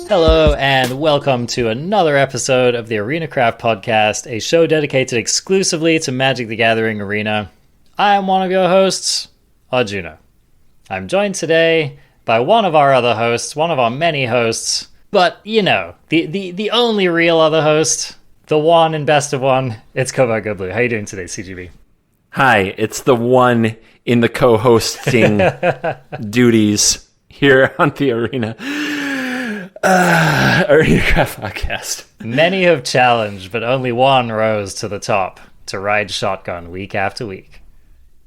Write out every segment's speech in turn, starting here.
Hello and welcome to another episode of the Arena Craft Podcast, a show dedicated exclusively to Magic the Gathering Arena. I am one of your hosts, Arjuna. I'm joined today by one of our other hosts, one of our many hosts, but you know, the only real other host, the one and best of one, it's Covert Go Blue. How you doing today, CGB? Hi, it's the one in the co-hosting duties here on the Arena Craft Podcast. Many have challenged, but only one rose to the top to ride shotgun week after week.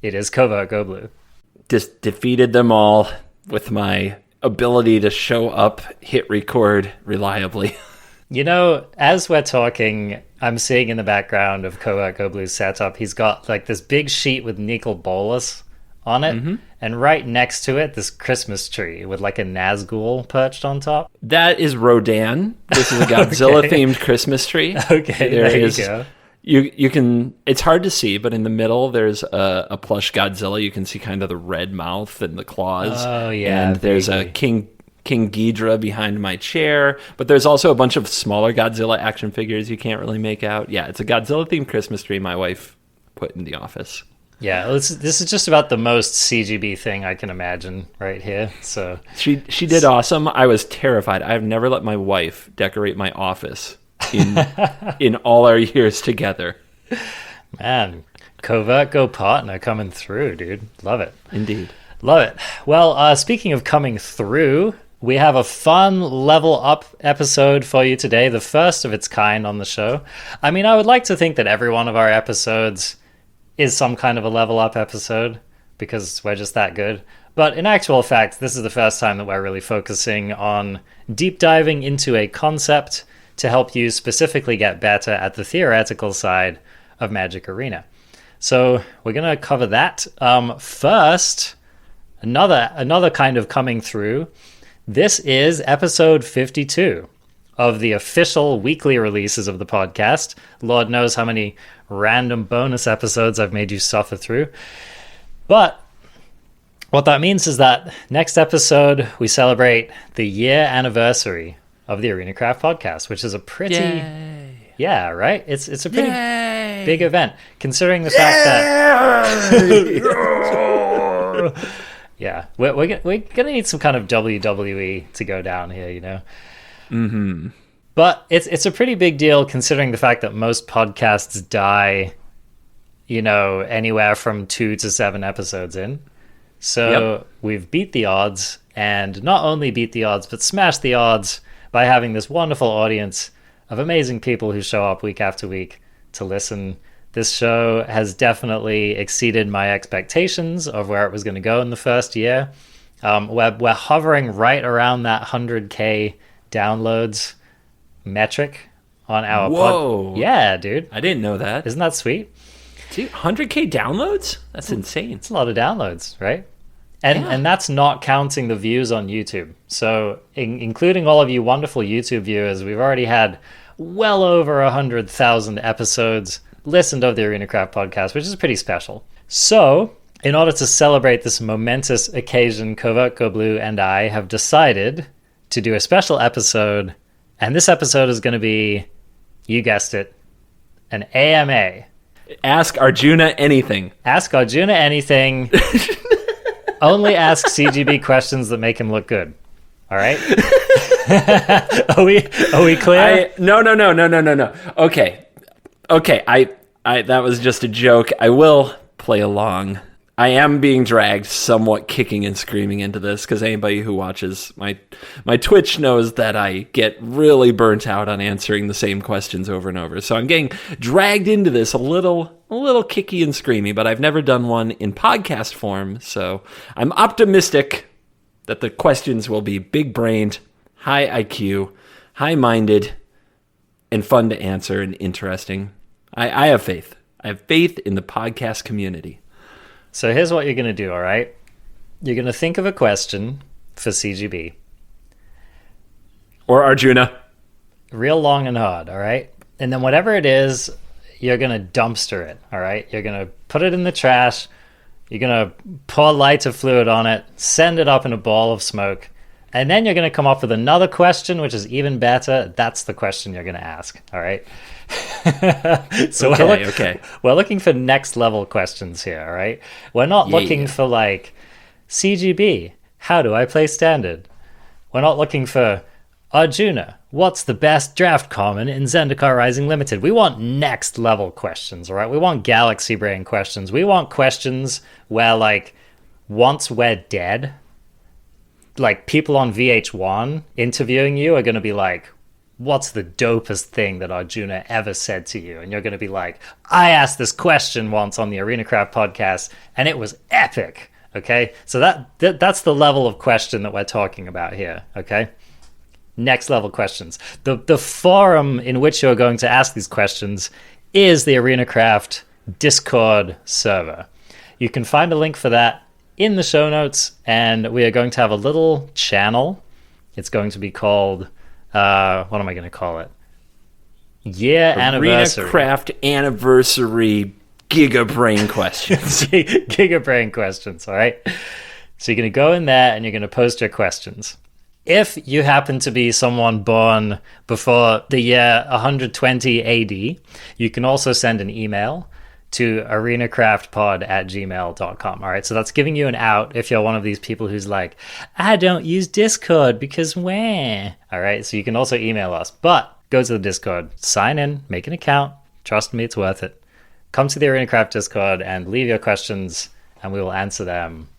It is Covert Go Blue. Just defeated them all with my ability to show up, hit record reliably. You know, as we're talking, I'm seeing in the background of Covert Go Blue's setup, he's got like this big sheet with Nicol Bolas on it, and right next to it, this Christmas tree with like a Nazgul perched on top. That is Rodan. This is a Godzilla-themed Christmas tree. Okay, there you go. You can, it's hard to see, but in the middle there's a plush Godzilla. You can see kind of the red mouth and the claws. Oh yeah, and there's a King Ghidra behind my chair, but there's also a bunch of smaller Godzilla action figures you can't really make out. Yeah, it's a Godzilla-themed Christmas tree my wife put in the office. Yeah, this is just about the most CGB thing I can imagine right here. So she did awesome. I was terrified. I've never let my wife decorate my office in all our years together. Man, Covert Go partner coming through, dude. Love it. Indeed. Love it. Well, speaking of coming through, we have a fun level up episode for you today, the first of its kind on the show. I mean, I would like to think that every one of our episodes is some kind of a level up episode because we're just that good. But in actual fact, this is the first time that we're really focusing on deep diving into a concept to help you specifically get better at the theoretical side of Magic Arena. So we're going to cover that. First, another kind of coming through. This is episode 52 of the official weekly releases of the podcast. Lord knows how many random bonus episodes I've made you suffer through. But what that means is that next episode, we celebrate the year anniversary of the Arena Craft Podcast, which is a pretty... Yay. Yeah, right? It's a pretty big event, considering the fact that... Yeah, we're gonna need some kind of WWE to go down here, you know? Mm-hmm. But it's a pretty big deal considering the fact that most podcasts die, you know, anywhere from 2 to 7 episodes in. So We've beat the odds, and not only beat the odds, but smashed the odds by having this wonderful audience of amazing people who show up week after week to listen. This show has definitely exceeded my expectations of where it was going to go in the first year. We're hovering right around that 100K downloads metric on our Whoa. Yeah, dude. I didn't know that. Isn't that sweet? Dude, 100K downloads? That's insane. It's a lot of downloads, right? And that's not counting the views on YouTube. So including all of you wonderful YouTube viewers, we've already had well over 100,000 episodes listened of the Arena Craft Podcast, which is pretty special. So in order to celebrate this momentous occasion, Covert Go Blue and I have decided to do a special episode, and this episode is going to be, you guessed it, an AMA. Ask Arjuna anything. Ask Arjuna anything. Only ask CGB questions that make him look good. All right? Are we clear? No. Okay. I that was just a joke. I will play along. I am being dragged somewhat kicking and screaming into this because anybody who watches my Twitch knows that I get really burnt out on answering the same questions over and over. So I'm getting dragged into this a little kicky and screamy, but I've never done one in podcast form. So I'm optimistic that the questions will be big-brained, high IQ, high-minded, and fun to answer and interesting. I have faith. I have faith in the podcast community. So here's what you're going to do, all right? You're going to think of a question for CGB. Or Arjuna. Real long and hard, all right? And then whatever it is, you're going to dumpster it, all right? You're going to put it in the trash. You're going to pour lighter fluid on it, send it up in a ball of smoke, and then you're going to come up with another question, which is even better. That's the question you're going to ask, all right? So we're looking for next level questions here, all right? We're not looking for like, CGB, how do I play standard? We're not looking for, Arjuna, what's the best draft common in Zendikar Rising Limited? We want next level questions, all right? We want galaxy brain questions. We want questions where, like, once we're dead, like, people on VH1 interviewing you are going to be like, what's the dopest thing that Arjuna ever said to you? And you're going to be like, I asked this question once on the ArenaCraft podcast, and it was epic, okay? So that's the level of question that we're talking about here, okay? Next level questions. The forum in which you're going to ask these questions is the ArenaCraft Discord server. You can find a link for that in the show notes, and we are going to have a little channel. It's going to be called, what am I going to call it? Anniversary. ArenaCraft Anniversary Gigabrain Questions. Gigabrain questions, all right? So you're going to go in there and you're going to post your questions. If you happen to be someone born before the year 120 AD, you can also send an email to arenacraftpod@gmail.com. All right, so that's giving you an out if you're one of these people who's like, I don't use Discord because where? All right, so you can also email us, but go to the Discord, sign in, make an account. Trust me, it's worth it. Come to the ArenaCraft Discord and leave your questions, and we will answer them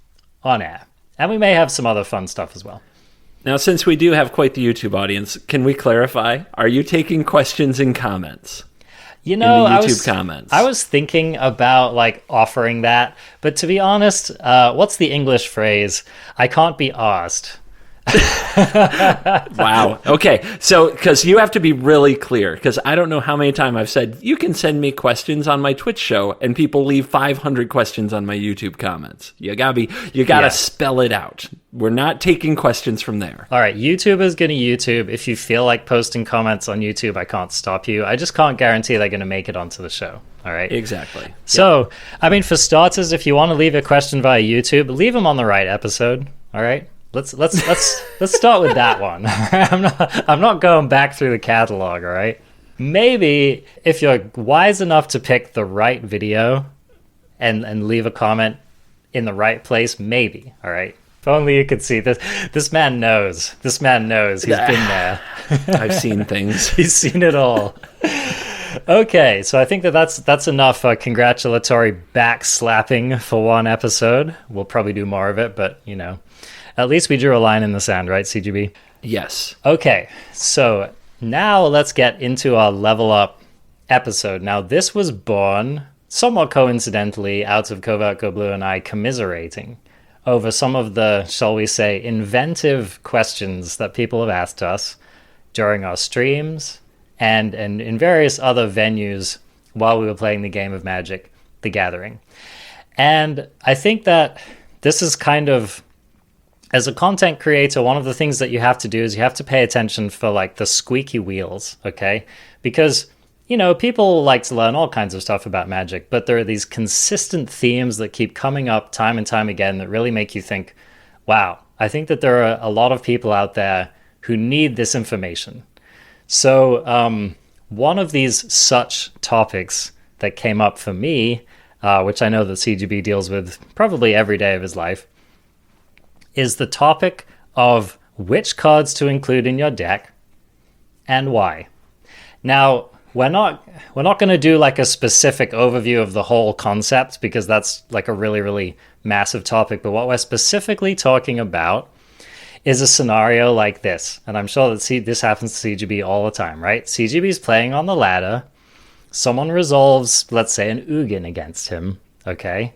on air. And we may have some other fun stuff as well. Now, since we do have quite the YouTube audience, can we clarify? Are you taking questions and comments? You know, in the YouTube comments? I was thinking about like offering that, but to be honest, what's the English phrase? I can't be asked. Wow. Okay. So, because you have to be really clear, because I don't know how many times I've said, you can send me questions on my Twitch show, and people leave 500 questions on my YouTube comments. You gotta spell it out. We're not taking questions from there. All right. YouTube is going to YouTube. If you feel like posting comments on YouTube, I can't stop you. I just can't guarantee they're going to make it onto the show. All right. Exactly. So, I mean, for starters, if you want to leave a question via YouTube, leave them on the right episode. All right. Let's start with that one. I'm not going back through the catalog, all right? Maybe if you're wise enough to pick the right video and leave a comment in the right place, maybe, all right? If only you could see this. This man knows. He's been there. I've seen things. He's seen it all. Okay, so I think that's enough congratulatory backslapping for one episode. We'll probably do more of it, but, you know. At least we drew a line in the sand, right, CGB? Yes. Okay, so now let's get into our level up episode. Now, this was born somewhat coincidentally out of Covert Go Blue and I commiserating over some of the, shall we say, inventive questions that people have asked us during our streams and in various other venues while we were playing the game of Magic, The Gathering. And I think that this is kind of, as a content creator, one of the things that you have to do is you have to pay attention for like the squeaky wheels, okay? Because, you know, people like to learn all kinds of stuff about Magic, but there are these consistent themes that keep coming up time and time again that really make you think, wow, I think that there are a lot of people out there who need this information. So one of these such topics that came up for me, which I know that CGB deals with probably every day of his life, is the topic of which cards to include in your deck and why. Now, we're not going to do like a specific overview of the whole concept because that's like a really, really massive topic. But what we're specifically talking about is a scenario like this. And I'm sure that this happens to CGB all the time, right? CGB's playing on the ladder. Someone resolves, let's say, an Ugin against him, okay?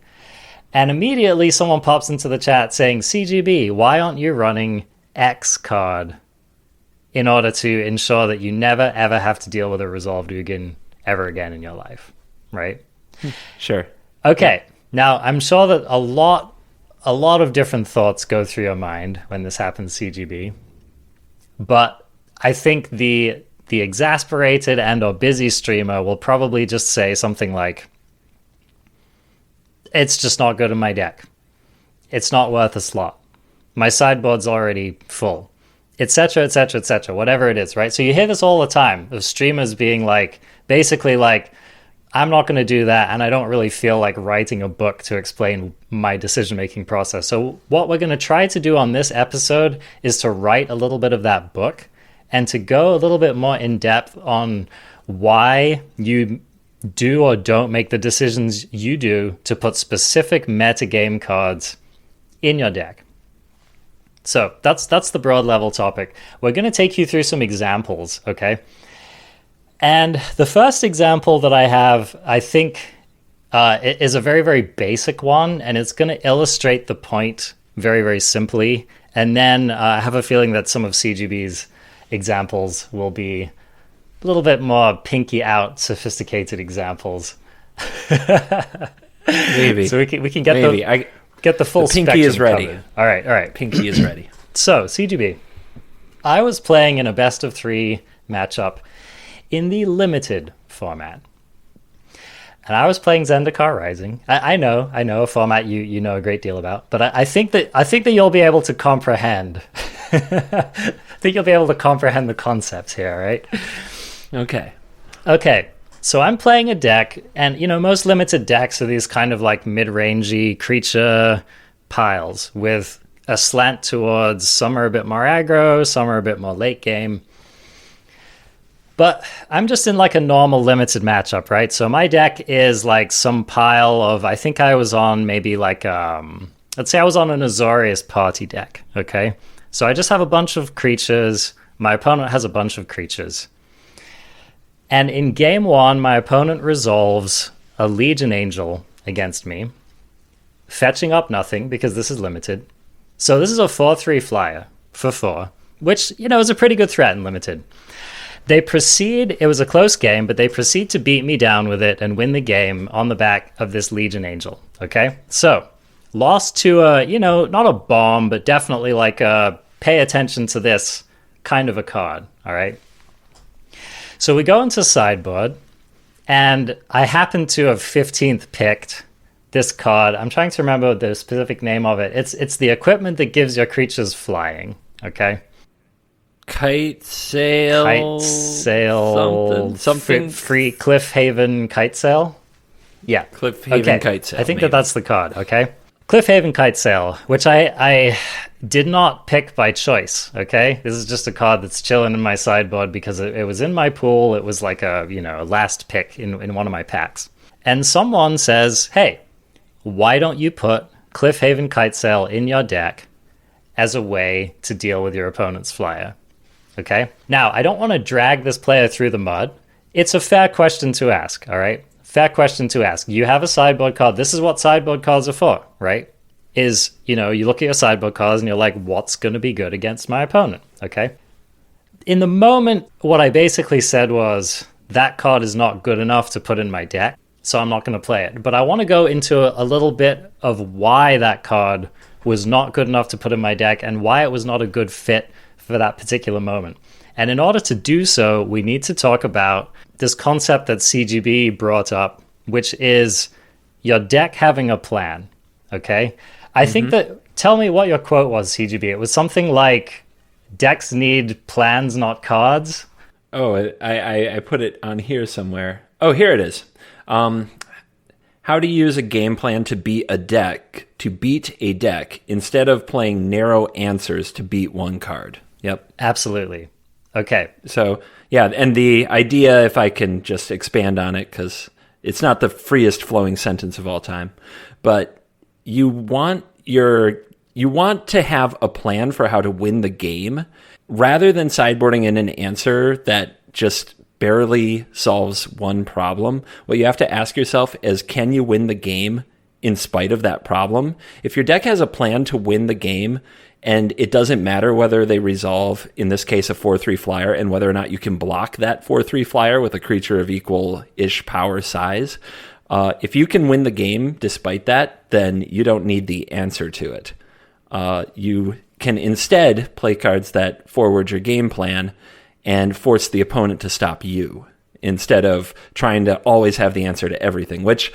And immediately someone pops into the chat saying, CGB, why aren't you running X card in order to ensure that you never, ever have to deal with a resolved Ugin ever again in your life, right? Sure. Okay, now I'm sure that a lot of different thoughts go through your mind when this happens, CGB. But I think the the exasperated and or busy streamer will probably just say something like, it's just not good in my deck. It's not worth a slot. My sideboard's already full, etc., etc., etc., whatever it is, right? So you hear this all the time of streamers being like, basically like, I'm not going to do that, and I don't really feel like writing a book to explain my decision-making process. So what we're going to try to do on this episode is to write a little bit of that book and to go a little bit more in depth on why you do or don't make the decisions you do to put specific metagame cards in your deck. So that's the broad level topic. We're going to take you through some examples, okay? And the first example that I have, I think, is a very, very basic one, and it's going to illustrate the point very, very simply. And then I have a feeling that some of CGB's examples will be a little bit more pinky out, sophisticated examples. Maybe. So we can get get the full pinky spectrum is ready. covered. All right. Pinky is ready. So CGB, I was playing in a best of 3 matchup in the limited format. And I was playing Zendikar Rising. I know a format you know a great deal about, but I think that you'll be able to comprehend. I think you'll be able to comprehend the concepts here, right? Okay. So I'm playing a deck, and most limited decks are these kind of like mid-rangey creature piles with a slant towards some are a bit more aggro, some are a bit more late game. But I'm just in like a normal limited matchup, right? So my deck is like some pile of, I think I was on maybe like, let's say I was on an Azorius party deck, okay? So I just have a bunch of creatures. My opponent has a bunch of creatures. And in game 1, my opponent resolves a Legion Angel against me, fetching up nothing because this is limited. So this is a 4/3 flyer for 4, which, is a pretty good threat in limited. They proceed, it was a close game, but they proceed to beat me down with it and win the game on the back of this Legion Angel, okay? So, lost to a, not a bomb, but definitely like a pay attention to this kind of a card, all right? So we go into sideboard, and I happen to have 15th picked this card. I'm trying to remember the specific name of it. It's the equipment that gives your creatures flying, okay? Kite sail, something free Cliffhaven kite sail. Yeah, Cliffhaven kite sail. I think that's the card. Okay, Cliffhaven kite sail, which I did not pick by choice. Okay, this is just a card that's chilling in my sideboard because it was in my pool. It was like a last pick in one of my packs. And someone says, "Hey, why don't you put Cliffhaven kite sail in your deck as a way to deal with your opponent's flyer?" Okay. Now, I don't want to drag this player through the mud. It's a fair question to ask, all right? Fair question to ask. You have a sideboard card. This is what sideboard cards are for, right? You look at your sideboard cards and you're like, what's going to be good against my opponent, okay? In the moment, what I basically said was, that card is not good enough to put in my deck, so I'm not going to play it. But I want to go into a little bit of why that card was not good enough to put in my deck and why it was not a good fit for that particular moment. And in order to do so, we need to talk about this concept that CGB brought up, which is your deck having a plan, okay? I think that, tell me what your quote was, CGB. It was something like, decks need plans, not cards. Oh, I put it on here somewhere. Oh, here it is. How to use a game plan to beat a deck instead of playing narrow answers to beat one card. Yep. Absolutely. Okay. So, yeah, and the idea, if I can just expand on it, because it's not the freest flowing sentence of all time, but you want to have a plan for how to win the game rather than sideboarding in an answer that just barely solves one problem. What you have to ask yourself is, can you win the game in spite of that problem? If your deck has a plan to win the game, and it doesn't matter whether they resolve, in this case, a 4/3 flyer, and whether or not you can block that 4/3 flyer with a creature of equal-ish power size, if you can win the game despite that, then you don't need the answer to it. You can instead play cards that forward your game plan and force the opponent to stop you instead of trying to always have the answer to everything, which,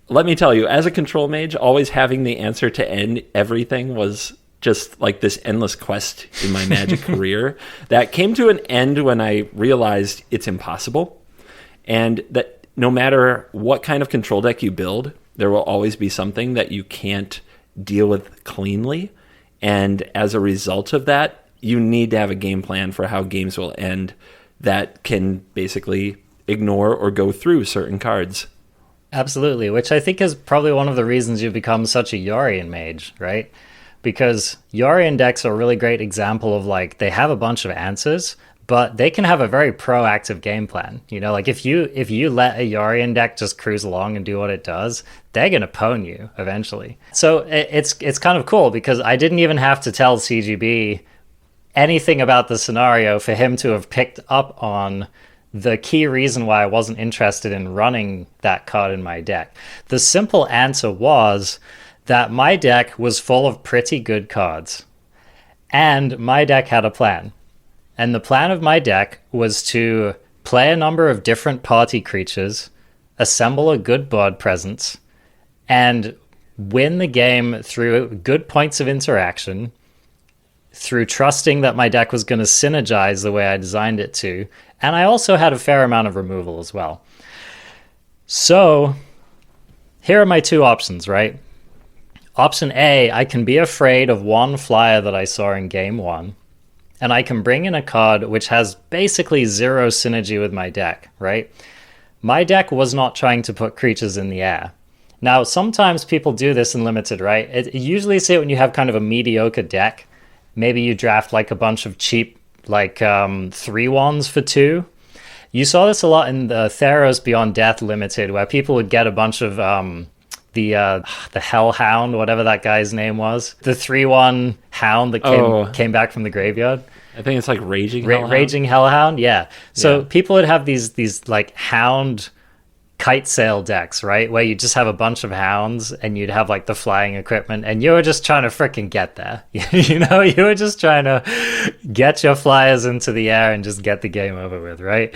let me tell you, as a control mage, always having the answer to end everything was just like this endless quest in my Magic career that came to an end when I realized it's impossible, and that no matter what kind of control deck you build, there will always be something that you can't deal with cleanly. And as a result of that, you need to have a game plan for how games will end that can basically ignore or go through certain cards. Absolutely, which I think is probably one of the reasons you've become such a Yorion mage, right? Because Yorion decks are a really great example of, like, they have a bunch of answers, but they can have a very proactive game plan. You know, like if you let a Yorion deck just cruise along and do what it does, they're going to pwn you eventually. So it's kind of cool because I didn't even have to tell CGB anything about the scenario for him to have picked up on the key reason why I wasn't interested in running that card in my deck. The simple answer was that my deck was full of pretty good cards, and my deck had a plan. And the plan of my deck was to play a number of different party creatures, assemble a good board presence, and win the game through good points of interaction, through trusting that my deck was going to synergize the way I designed it to. And I also had a fair amount of removal as well. So here are my two options, right? Option A, I can be afraid of one flyer that I saw in game one, and I can bring in a card which has basically zero synergy with my deck, right? My deck was not trying to put creatures in the air. Now, sometimes people do this in Limited, right? You usually see it when you have kind of a mediocre deck. Maybe you draft like a bunch of cheap, like 3/1s for 2. You saw this a lot in the Theros Beyond Death Limited, where people would get a bunch of the Hellhound, whatever that guy's name was, the 3/1 hound that came back from the graveyard. I think it's like Raging Hellhound. Raging Hellhound, yeah. So people would have these like hound kite sail decks, right? Where you just have a bunch of hounds and you'd have like the flying equipment and you were just trying to freaking get there. You know, you were just trying to get your flyers into the air and just get the game over with, right?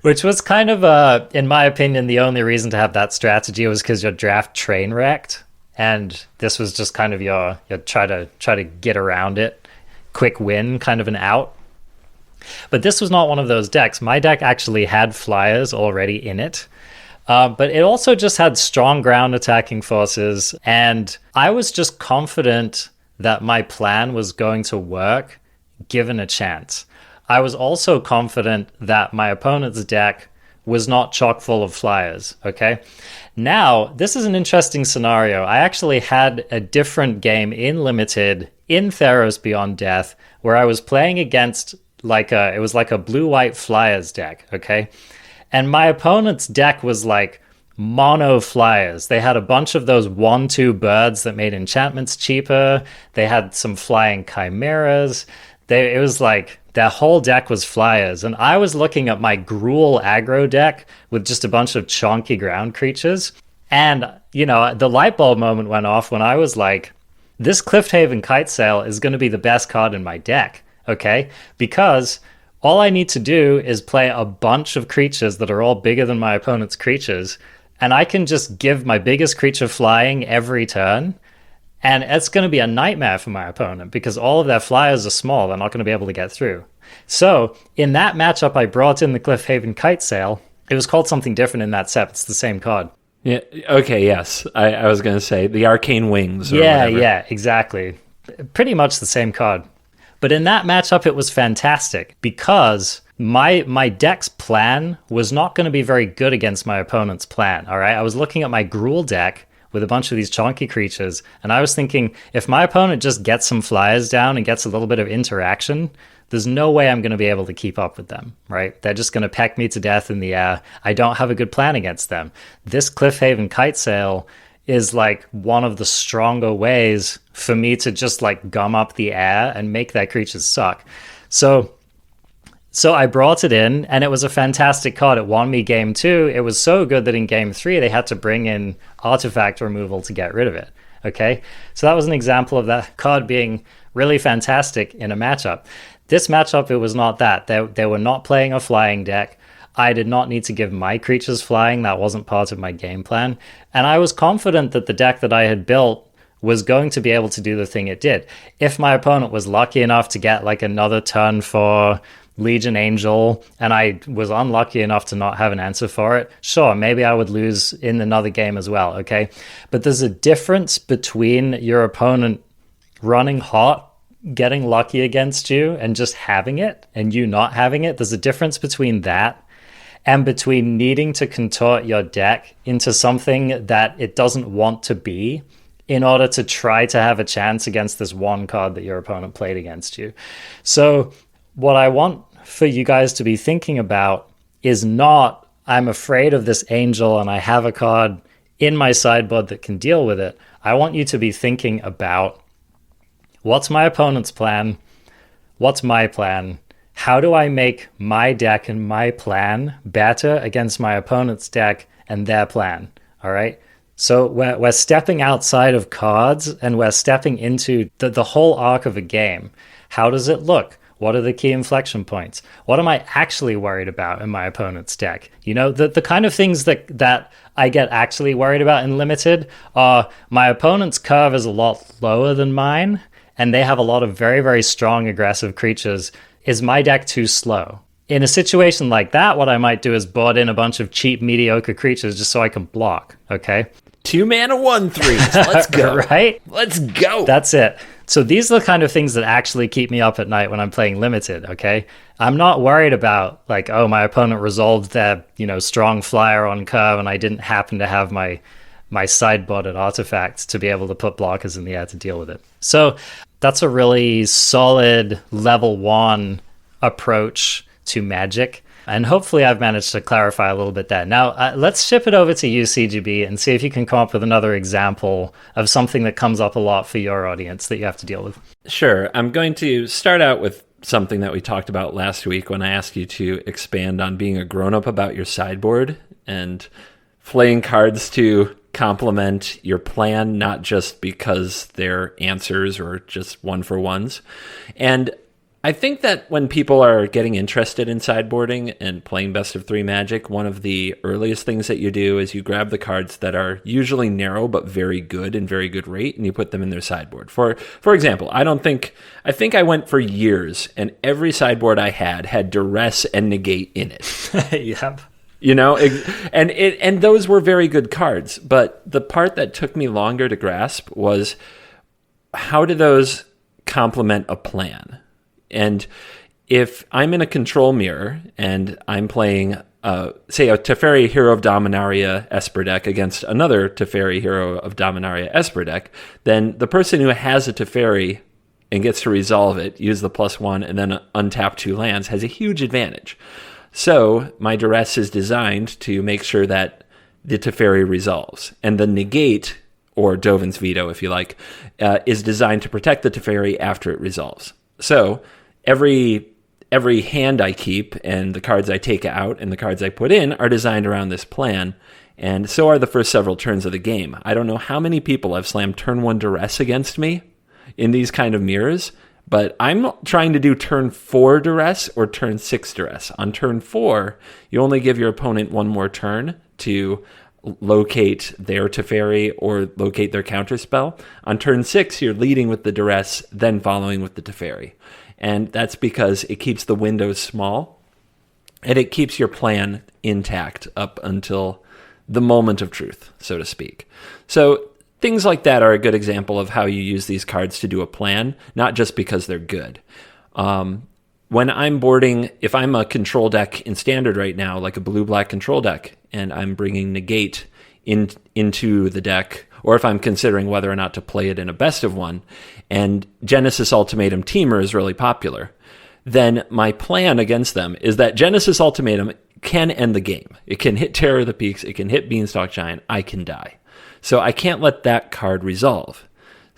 Which was kind of, in my opinion, the only reason to have that strategy was because your draft train wrecked. And this was just kind of your try to get around it. Quick win, kind of an out. But this was not one of those decks. My deck actually had flyers already in it. But it also just had strong ground attacking forces, and I was just confident that my plan was going to work given a chance. I was also confident that my opponent's deck was not chock full of flyers, okay? Now, this is an interesting scenario. I actually had a different game in Limited in Theros Beyond Death where I was playing against it was like a blue-white flyers deck, okay? And my opponent's deck was like mono flyers. They had a bunch of those 1/2 birds that made enchantments cheaper. They had some flying chimeras. It was like their whole deck was flyers. And I was looking at my Gruul aggro deck with just a bunch of chonky ground creatures. And, you know, the light bulb moment went off when I was like, this Clifthaven Kitesail is going to be the best card in my deck, okay? Because all I need to do is play a bunch of creatures that are all bigger than my opponent's creatures, and I can just give my biggest creature flying every turn, and it's going to be a nightmare for my opponent because all of their flyers are small. They're not going to be able to get through. So in that matchup, I brought in the Clifthaven Kitesail. It was called something different in that set. It's the same card. Yeah. Okay. Yes. I was going to say the Arcane Wings. Or yeah. whatever. Yeah. Exactly. Pretty much the same card. But in that matchup, it was fantastic because my deck's plan was not going to be very good against my opponent's plan, all right? I was looking at my Gruul deck with a bunch of these chonky creatures, and I was thinking, if my opponent just gets some flyers down and gets a little bit of interaction, there's no way I'm going to be able to keep up with them, right? They're just going to peck me to death in the air. I don't have a good plan against them. This Clifthaven Kitesail is like one of the stronger ways for me to just like gum up the air and make their creatures suck. So I brought it in, and it was a fantastic card. It won me game 2. It was so good that in game 3 they had to bring in artifact removal to get rid of it. Okay, so that was an example of that card being really fantastic in a matchup. This matchup, it was not that. They were not playing a flying deck. I did not need to give my creatures flying. That wasn't part of my game plan. And I was confident that the deck that I had built was going to be able to do the thing it did. If my opponent was lucky enough to get like another turn for Legion Angel, and I was unlucky enough to not have an answer for it, sure, maybe I would lose in another game as well, okay? But there's a difference between your opponent running hot, getting lucky against you, and just having it, and you not having it. There's a difference between that and between needing to contort your deck into something that it doesn't want to be in order to try to have a chance against this one card that your opponent played against you. So what I want for you guys to be thinking about is not, I'm afraid of this angel and I have a card in my sideboard that can deal with it. I want you to be thinking about, what's my opponent's plan? What's my plan? How do I make my deck and my plan better against my opponent's deck and their plan? All right. So we're stepping outside of cards and we're stepping into the whole arc of a game. How does it look? What are the key inflection points? What am I actually worried about in my opponent's deck? You know, the kind of things that I get actually worried about in Limited are my opponent's curve is a lot lower than mine, and they have a lot of very, very strong aggressive creatures. Is my deck too slow? In a situation like that, what I might do is board in a bunch of cheap, mediocre creatures just so I can block, okay? 2 mana 1/3. Let's go. Right? Let's go. That's it. So these are the kind of things that actually keep me up at night when I'm playing Limited, okay? I'm not worried about, like, oh, my opponent resolved their, strong flyer on curve and I didn't happen to have my sideboarded artifacts to be able to put blockers in the air to deal with it. So that's a really solid level 1 approach to Magic. And hopefully I've managed to clarify a little bit there. Now, let's ship it over to you, CGB, and see if you can come up with another example of something that comes up a lot for your audience that you have to deal with. Sure. I'm going to start out with something that we talked about last week when I asked you to expand on being a grown-up about your sideboard and playing cards to complement your plan, not just because they're answers or just one-for-ones. And I think that when people are getting interested in sideboarding and playing best of 3 Magic, one of the earliest things that you do is you grab the cards that are usually narrow but very good and very good rate, and you put them in their sideboard. For example, I think I went for years, and every sideboard I had duress and negate in it. Yep. And those were very good cards. But the part that took me longer to grasp was, how do those complement a plan? And if I'm in a control mirror and I'm playing, say, a Teferi Hero of Dominaria Esper deck against another Teferi Hero of Dominaria Esper deck, then the person who has a Teferi and gets to resolve it, use the +1, and then untap 2 lands, has a huge advantage. So my duress is designed to make sure that the Teferi resolves. And the negate, or Dovin's veto if you like, is designed to protect the Teferi after it resolves. So every hand I keep and the cards I take out and the cards I put in are designed around this plan, and so are the first several turns of the game. I don't know how many people have slammed turn 1 duress against me in these kind of mirrors, but I'm trying to do turn 4 duress or turn 6 duress. On turn 4, you only give your opponent one more turn to locate their Teferi or locate their counterspell. On turn 6, you're leading with the duress, then following with the Teferi. And that's because it keeps the windows small, and it keeps your plan intact up until the moment of truth, so to speak. So things like that are a good example of how you use these cards to do a plan, not just because they're good. When I'm boarding, if I'm a control deck in Standard right now, like a blue-black control deck, and I'm bringing negate into the deck, or if I'm considering whether or not to play it in a best of 1, and Genesis Ultimatum Teamer is really popular, then my plan against them is that Genesis Ultimatum can end the game. It can hit Terror of the Peaks, it can hit Beanstalk Giant, I can die. So I can't let that card resolve.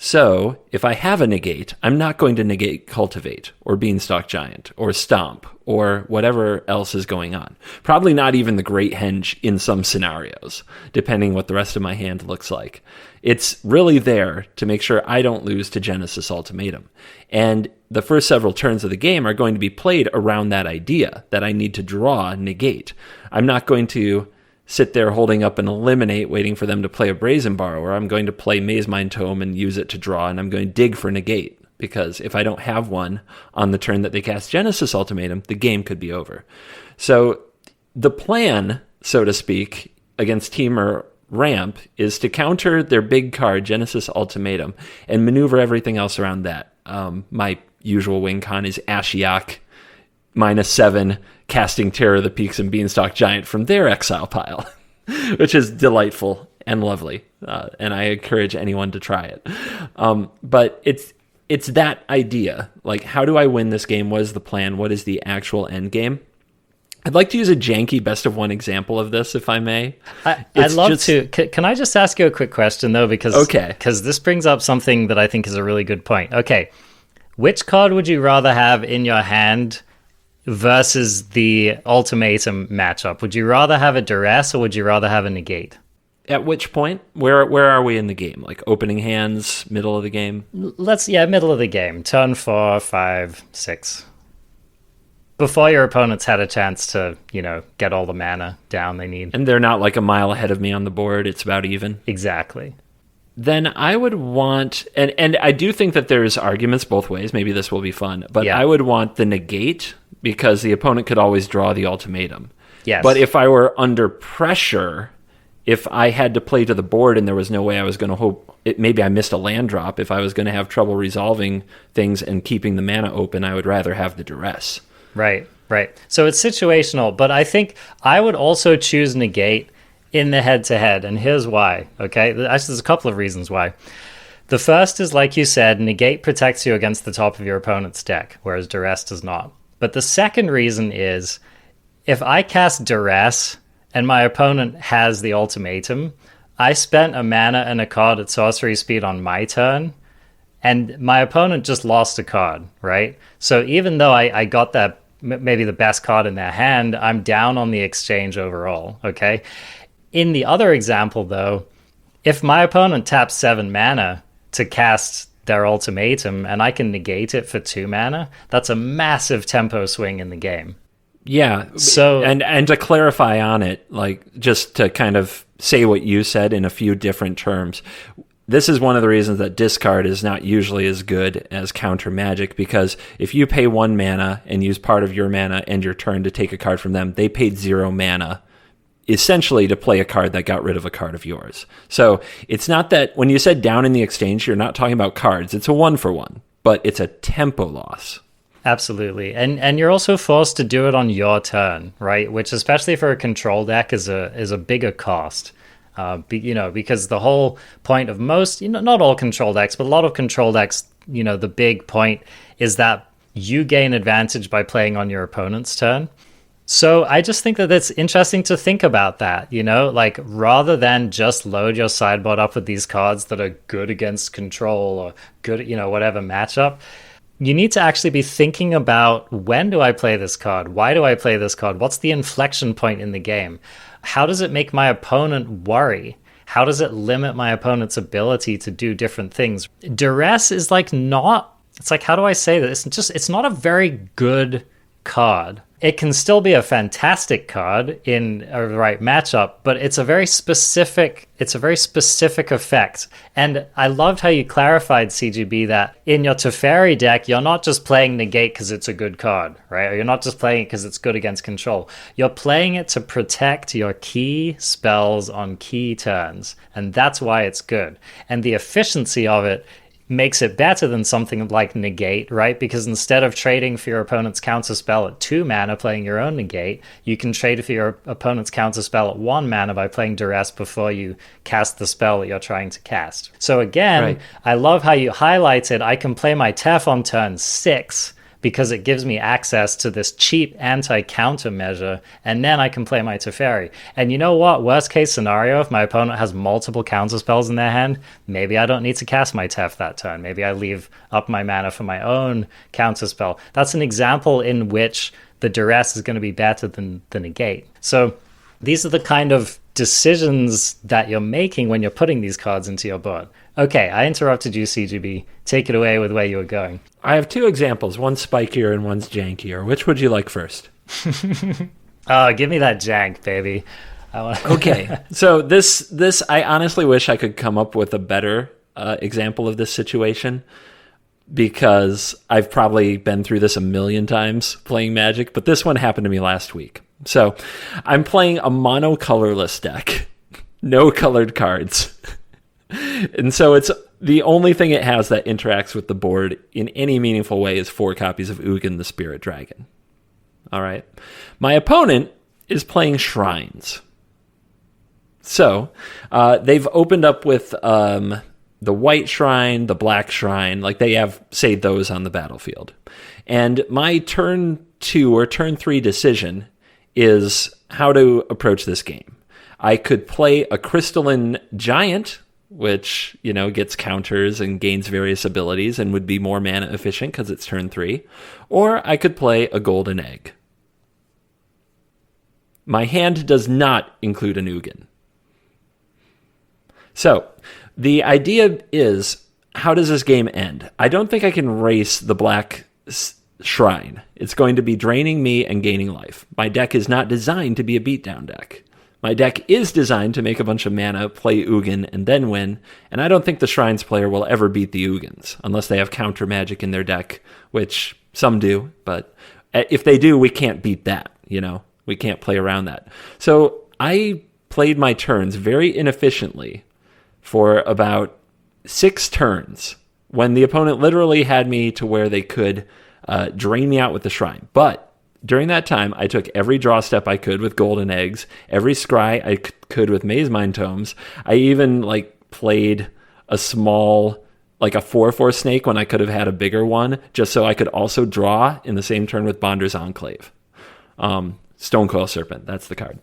So if I have a negate, I'm not going to negate Cultivate or Beanstalk Giant or Stomp or whatever else is going on. Probably not even the Great Henge in some scenarios, depending what the rest of my hand looks like. It's really there to make sure I don't lose to Genesis Ultimatum. And the first several turns of the game are going to be played around that idea that I need to draw negate. I'm not going to sit there holding up an eliminate, waiting for them to play a Brazen Borrower. I'm going to play Maze Mind Tome and use it to draw, and I'm going to dig for negate, because if I don't have one on the turn that they cast Genesis Ultimatum, the game could be over. So the plan, so to speak, against Temur Ramp is to counter their big card, Genesis Ultimatum, and maneuver everything else around that. My usual win con is Ashiok, -7, casting Terror of the Peaks and Beanstalk Giant from their exile pile, which is delightful and lovely, and I encourage anyone to try it. But it's that idea, like, how do I win this game? What is the plan? What is the actual end game? I'd like to use a janky best of one example of this, if I may. I'd love to. Can I just ask you a quick question, though? Because this brings up something that I think is a really good point. Okay, which card would you rather have in your hand versus the Ultimatum matchup? Would you rather have a Duress or would you rather have a Negate? At which point? Where are we in the game? Like opening hands, middle of the game? Middle of the game. Turn 4, 5, 6. Before your opponents had a chance to, get all the mana down they need. And they're not like a mile ahead of me on the board. It's about even. Exactly. Then I would want, and I do think that there's arguments both ways. Maybe this will be fun. But yeah. I would want the Negate because the opponent could always draw the Ultimatum. Yes. But if I were under pressure, if I had to play to the board and there was no way I was going to hope, maybe I missed a land drop, if I was going to have trouble resolving things and keeping the mana open, I would rather have the Duress. Right. So it's situational, but I think I would also choose Negate in the head-to-head, and here's why, okay? Actually, there's a couple of reasons why. The first is, like you said, Negate protects you against the top of your opponent's deck, whereas Duress does not. But the second reason is, if I cast Duress and my opponent has the Ultimatum, I spent a mana and a card at sorcery speed on my turn, and my opponent just lost a card, right? So even though I got that maybe the best card in their hand, I'm down on the exchange overall, okay? In the other example, though, if my opponent taps 7 mana to cast their Ultimatum and I can negate it for 2 mana, that's a massive tempo swing in the game. Yeah. So and to clarify on it, like just to kind of say what you said in a few different terms, this is one of the reasons that discard is not usually as good as counter magic, because if you pay 1 mana and use part of your mana and your turn to take a card from them, they paid 0 mana essentially to play a card that got rid of a card of yours. So it's not that when you said down in the exchange, you're not talking about cards. It's a 1-for-1, but it's a tempo loss. Absolutely. And you're also forced to do it on your turn, right? Which, especially for a control deck, is a bigger cost. Because the whole point of most, not all control decks, but a lot of control decks, the big point is that you gain advantage by playing on your opponent's turn. So I just think that it's interesting to think about that, like rather than just load your sideboard up with these cards that are good against control or good, whatever matchup, you need to actually be thinking about, when do I play this card? Why do I play this card? What's the inflection point in the game? How does it make my opponent worry? How does it limit my opponent's ability to do different things? Duress is how do I say that? It's not a very good card. It can still be a fantastic card in a right matchup, but it's a very specific effect. And I loved how you clarified, CGB, that in your Teferi deck, you're not just playing Negate because it's a good card, right? Or you're not just playing it because it's good against control. You're playing it to protect your key spells on key turns, and that's why it's good. And the efficiency of it makes it better than something like Negate, right? Because instead of trading for your opponent's counterspell at 2 mana playing your own Negate, you can trade for your opponent's counterspell at 1 mana by playing Duress before you cast the spell that you're trying to cast. So again, right. I love how you highlighted I can play my Tef on turn 6 because it gives me access to this cheap anti-countermeasure, and then I can play my Teferi. And you know what? Worst case scenario, if my opponent has multiple counter spells in their hand, maybe I don't need to cast my Tef that turn. Maybe I leave up my mana for my own counter spell. That's an example in which the duress is going to be better than the negate. So these are the kind of decisions that you're making when you're putting these cards into your board. Okay, I interrupted you, CGB. Take it away with where you were going. I have two examples. One's spikier and one's jankier. Which would you like first? Oh, give me that jank, baby. Okay, so this I honestly wish I could come up with a better example of this situation, because I've probably been through this a million times playing Magic, but this one happened to me last week. So I'm playing a mono-colorless deck, no colored cards. And so it's the only thing it has that interacts with the board in any meaningful way is 4 copies of Ugin the Spirit Dragon. All right. My opponent is playing Shrines. So they've opened up with the white shrine, the black shrine, like they have, say, those on the battlefield. And my turn 2 or turn 3 decision is how to approach this game. I could play a Crystalline Giant, which, you know, gets counters and gains various abilities and would be more mana efficient because it's turn 3. Or I could play a Golden Egg. My hand does not include an Ugin. So, the idea is, how does this game end? I don't think I can race the black shrine. It's going to be draining me and gaining life. My deck is not designed to be a beatdown deck. My deck is designed to make a bunch of mana, play Ugin, and then win, and I don't think the Shrines player will ever beat the Ugins, unless they have counter magic in their deck, which some do, but if they do, we can't beat that, you know? We can't play around that. So I played my turns very inefficiently for about 6 turns, when the opponent literally had me to where they could drain me out with the Shrine. But during that time, I took every draw step I could with Golden Eggs, every scry I could with Maze Mind Tomes. I even played a small, a 4/4 snake when I could have had a bigger one, just so I could also draw in the same turn with Bonder's Enclave. Stonecoil Serpent, that's the card.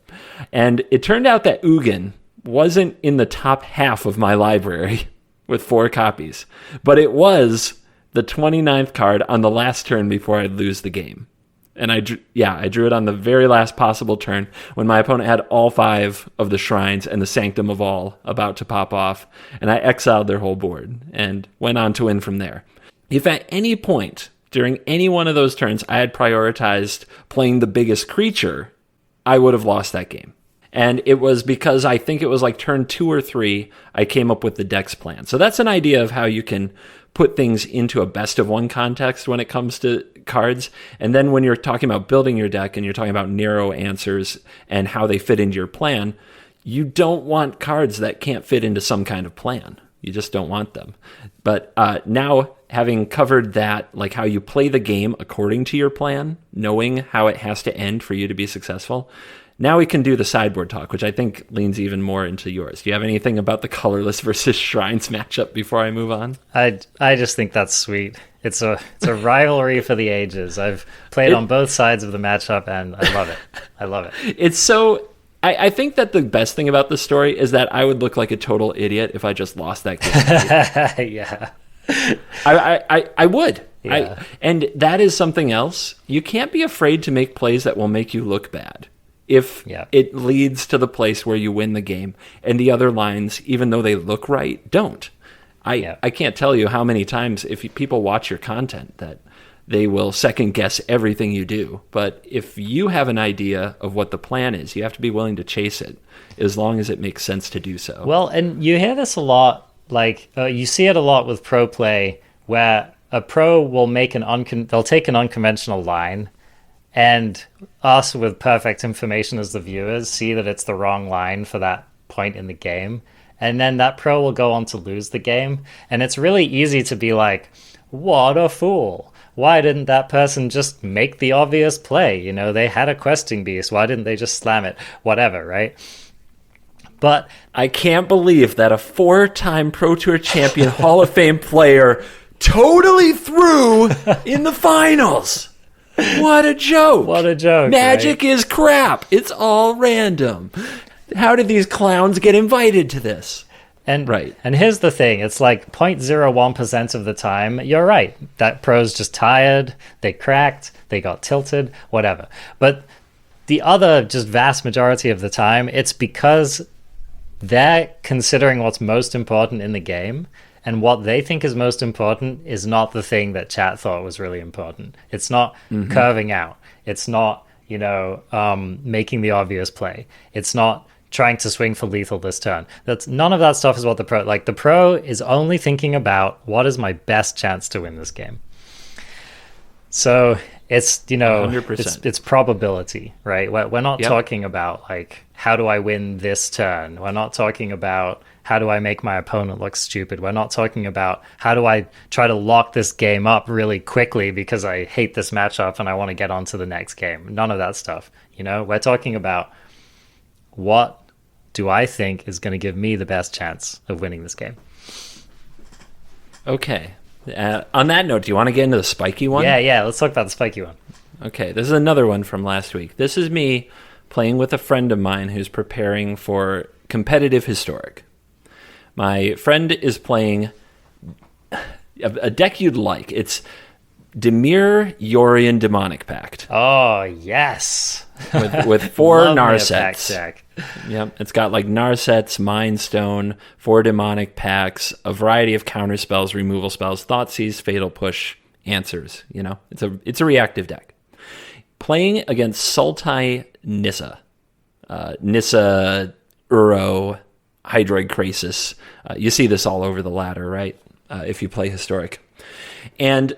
And it turned out that Ugin wasn't in the top half of my library with 4 copies, but it was the 29th card on the last turn before I'd lose the game. And I drew it on the very last possible turn when my opponent had all 5 of the Shrines and the Sanctum of All about to pop off, and I exiled their whole board and went on to win from there. If at any point during any one of those turns I had prioritized playing the biggest creature, I would have lost that game. And it was because I think it was turn 2 or 3, I came up with the Dex plan. So that's an idea of how you can put things into a best of one context when it comes to cards. And then when you're talking about building your deck and you're talking about narrow answers and how they fit into your plan, you don't want cards that can't fit into some kind of plan. You just don't want them. But now, having covered that, how you play the game according to your plan, knowing how it has to end for you to be successful, now we can do the sideboard talk, which I think leans even more into yours. Do you have anything about the colorless versus Shrines matchup before I move on? I just think that's sweet. It's a rivalry for the ages. I've played on both sides of the matchup, and I love it. I love it. It's so... I think that the best thing about this story is that I would look like a total idiot if I just lost that game. Yeah. I would. Yeah. And that is something else. You can't be afraid to make plays that will make you look bad if it leads to the place where you win the game, and the other lines, even though they look right, don't. I can't tell you how many times if people watch your content that they will second guess everything you do. But if you have an idea of what the plan is, you have to be willing to chase it as long as it makes sense to do so. Well, and you hear this a lot, you see it a lot with pro play, where a pro will make they'll take an unconventional line, and us with perfect information as the viewers see that it's the wrong line for that point in the game. And then that pro will go on to lose the game. And it's really easy to be like, what a fool. Why didn't that person just make the obvious play? You know, they had a questing beast. Why didn't they just slam it? Whatever, right? But I can't believe that a 4-time Pro Tour champion Hall of Fame player totally through in the finals. What a joke. What a joke. Magic is crap. It's all random. How did these clowns get invited to this? And here's the thing. It's like 0.01% of the time, you're right. That pro's just tired, they cracked, they got tilted, whatever. But the other just vast majority of the time, it's because they're considering what's most important in the game, and what they think is most important is not the thing that chat thought was really important. It's not curving out. It's not, making the obvious play. It's not trying to swing for lethal this turn. None of that stuff is what the pro is only thinking about what is my best chance to win this game. So it's, 100%. It's probability, right? We're not talking about like, how do I win this turn? We're not talking about how do I make my opponent look stupid? We're not talking about how do I try to lock this game up really quickly because I hate this matchup and I want to get on to the next game. None of that stuff. We're talking about what do I think is going to give me the best chance of winning this game. Okay. On that note, do you want to get into the spiky one? Yeah. Let's talk about the spiky one. Okay. This is another one from last week. This is me playing with a friend of mine who's preparing for competitive historic. My friend is playing a deck you'd like. It's Dimir Yorion Demonic Pact. Oh, yes. With 4 Love Narsets. Deck. Yep. It's got like Narsets, Mind Stone, 4 Demonic Pacts, a variety of counter spells, removal spells, Thoughtseize, Fatal Push, Answers. It's a reactive deck. Playing against Sultai Nissa. Nissa, Uro, Hydroid Krasis. You see this all over the ladder, right? If you play Historic. And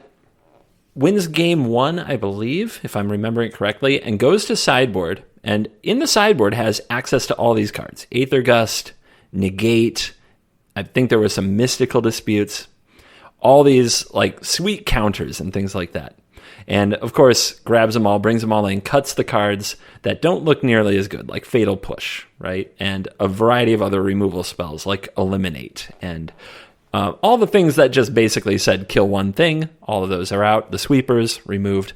wins game 1, I believe, if I'm remembering correctly, and goes to sideboard. And in the sideboard has access to all these cards. Aether Gust, Negate. I think there were some Mystical Disputes. All these like sweet counters and things like that. And of course, grabs them all, brings them all in, cuts the cards that don't look nearly as good, like Fatal Push, right? And a variety of other removal spells, like Eliminate. And all the things that just basically said kill one thing, all of those are out. The sweepers, removed.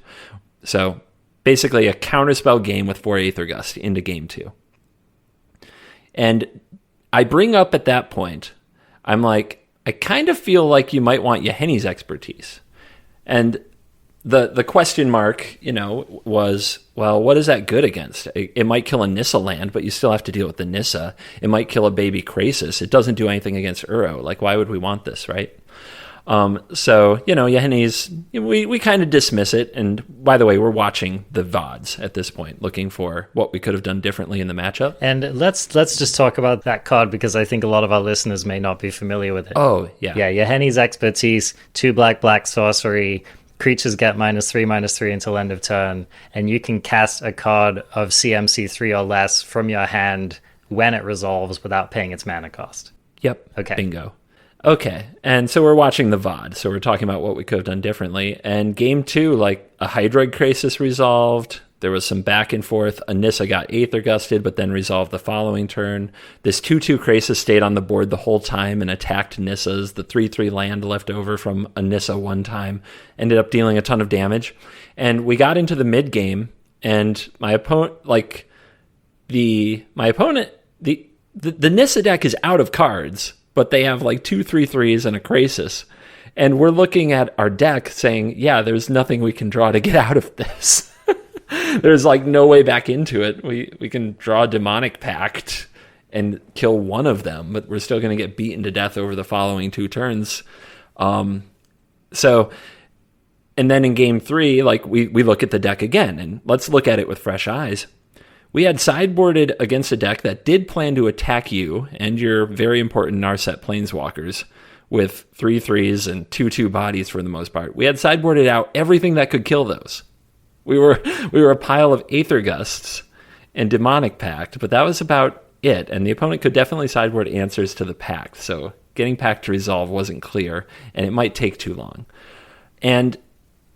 So basically a counterspell game with 4 Aether Gust into game 2. And I bring up at that point, I'm like, I kind of feel like you might want Henge's expertise. And the question mark, was, well, what is that good against? It might kill a Nissa land, but you still have to deal with the Nissa. It might kill a baby Krasis. It doesn't do anything against Uro. Like, why would we want this, right? So, Henge's, we kind of dismiss it. And by the way, we're watching the VODs at this point, looking for what we could have done differently in the matchup. And let's just talk about that card because I think a lot of our listeners may not be familiar with it. Oh, yeah. Yeah, Henge's expertise, 2 black sorcery. Creatures get -3/-3 until end of turn, and you can cast a card of CMC 3 or less from your hand when it resolves without paying its mana cost. Yep. Okay. Bingo. Okay. And so we're watching the VOD, so we're talking about what we could have done differently. And game 2, like a Hydroid Krasis resolved. There was some back and forth. Nissa got Aether Gusted, but then resolved the following turn. This 2/2 Krasis stayed on the board the whole time and attacked Nissa's. The 3/3 land left over from a Nissa one time ended up dealing a ton of damage. And we got into the mid game, and my opponent, the Nissa deck is out of cards, but they have like 2 3/3s and a Krasis. And we're looking at our deck saying, yeah, there's nothing we can draw to get out of this. There's like no way back into it. We can draw a Demonic Pact and kill one of them, but we're still going to get beaten to death over the following 2 turns. So, and then in game 3, like we look at the deck again, and let's look at it with fresh eyes. We had sideboarded against a deck that did plan to attack you and your very important Narset Planeswalkers with 3/3s and 2/2 bodies for the most part. We had sideboarded out everything that could kill those. We were a pile of Aether Gusts and Demonic Pact, but that was about it. And the opponent could definitely sideboard answers to the Pact. So getting Pact to resolve wasn't clear, and it might take too long. And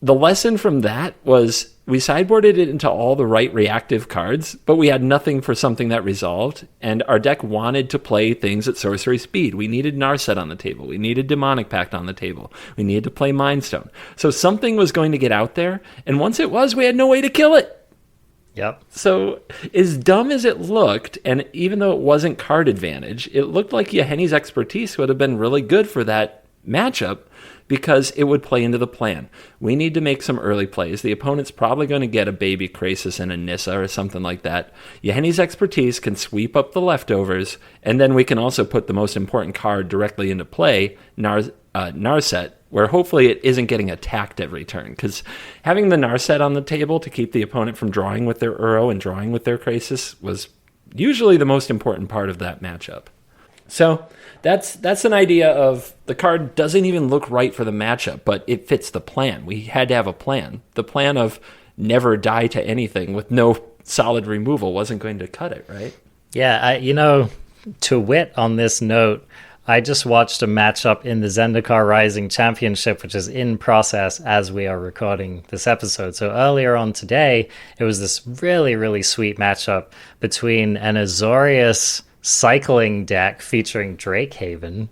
the lesson from that was we sideboarded it into all the right reactive cards, but we had nothing for something that resolved, and our deck wanted to play things at sorcery speed. We needed Narset on the table. We needed Demonic Pact on the table. We needed to play Mind Stone. So something was going to get out there, and once it was, we had no way to kill it. Yep. So as dumb as it looked, and even though it wasn't card advantage, it looked like Yahenni's Expertise would have been really good for that matchup, because it would play into the plan. We need to make some early plays. The opponent's probably going to get a Baby Krasis and a Nissa or something like that. Yahenni's Expertise can sweep up the leftovers, and then we can also put the most important card directly into play, Narset, where hopefully it isn't getting attacked every turn. Because having the Narset on the table to keep the opponent from drawing with their Uro and drawing with their Krasis was usually the most important part of that matchup. So that's an idea of the card doesn't even look right for the matchup, but it fits the plan. We had to have a plan. The plan of never die to anything with no solid removal wasn't going to cut it, right? Yeah, to wit on this note, I just watched a matchup in the Zendikar Rising Championship, which is in process as we are recording this episode. So earlier on today, it was this really, really sweet matchup between an Azorius cycling deck featuring Drakehaven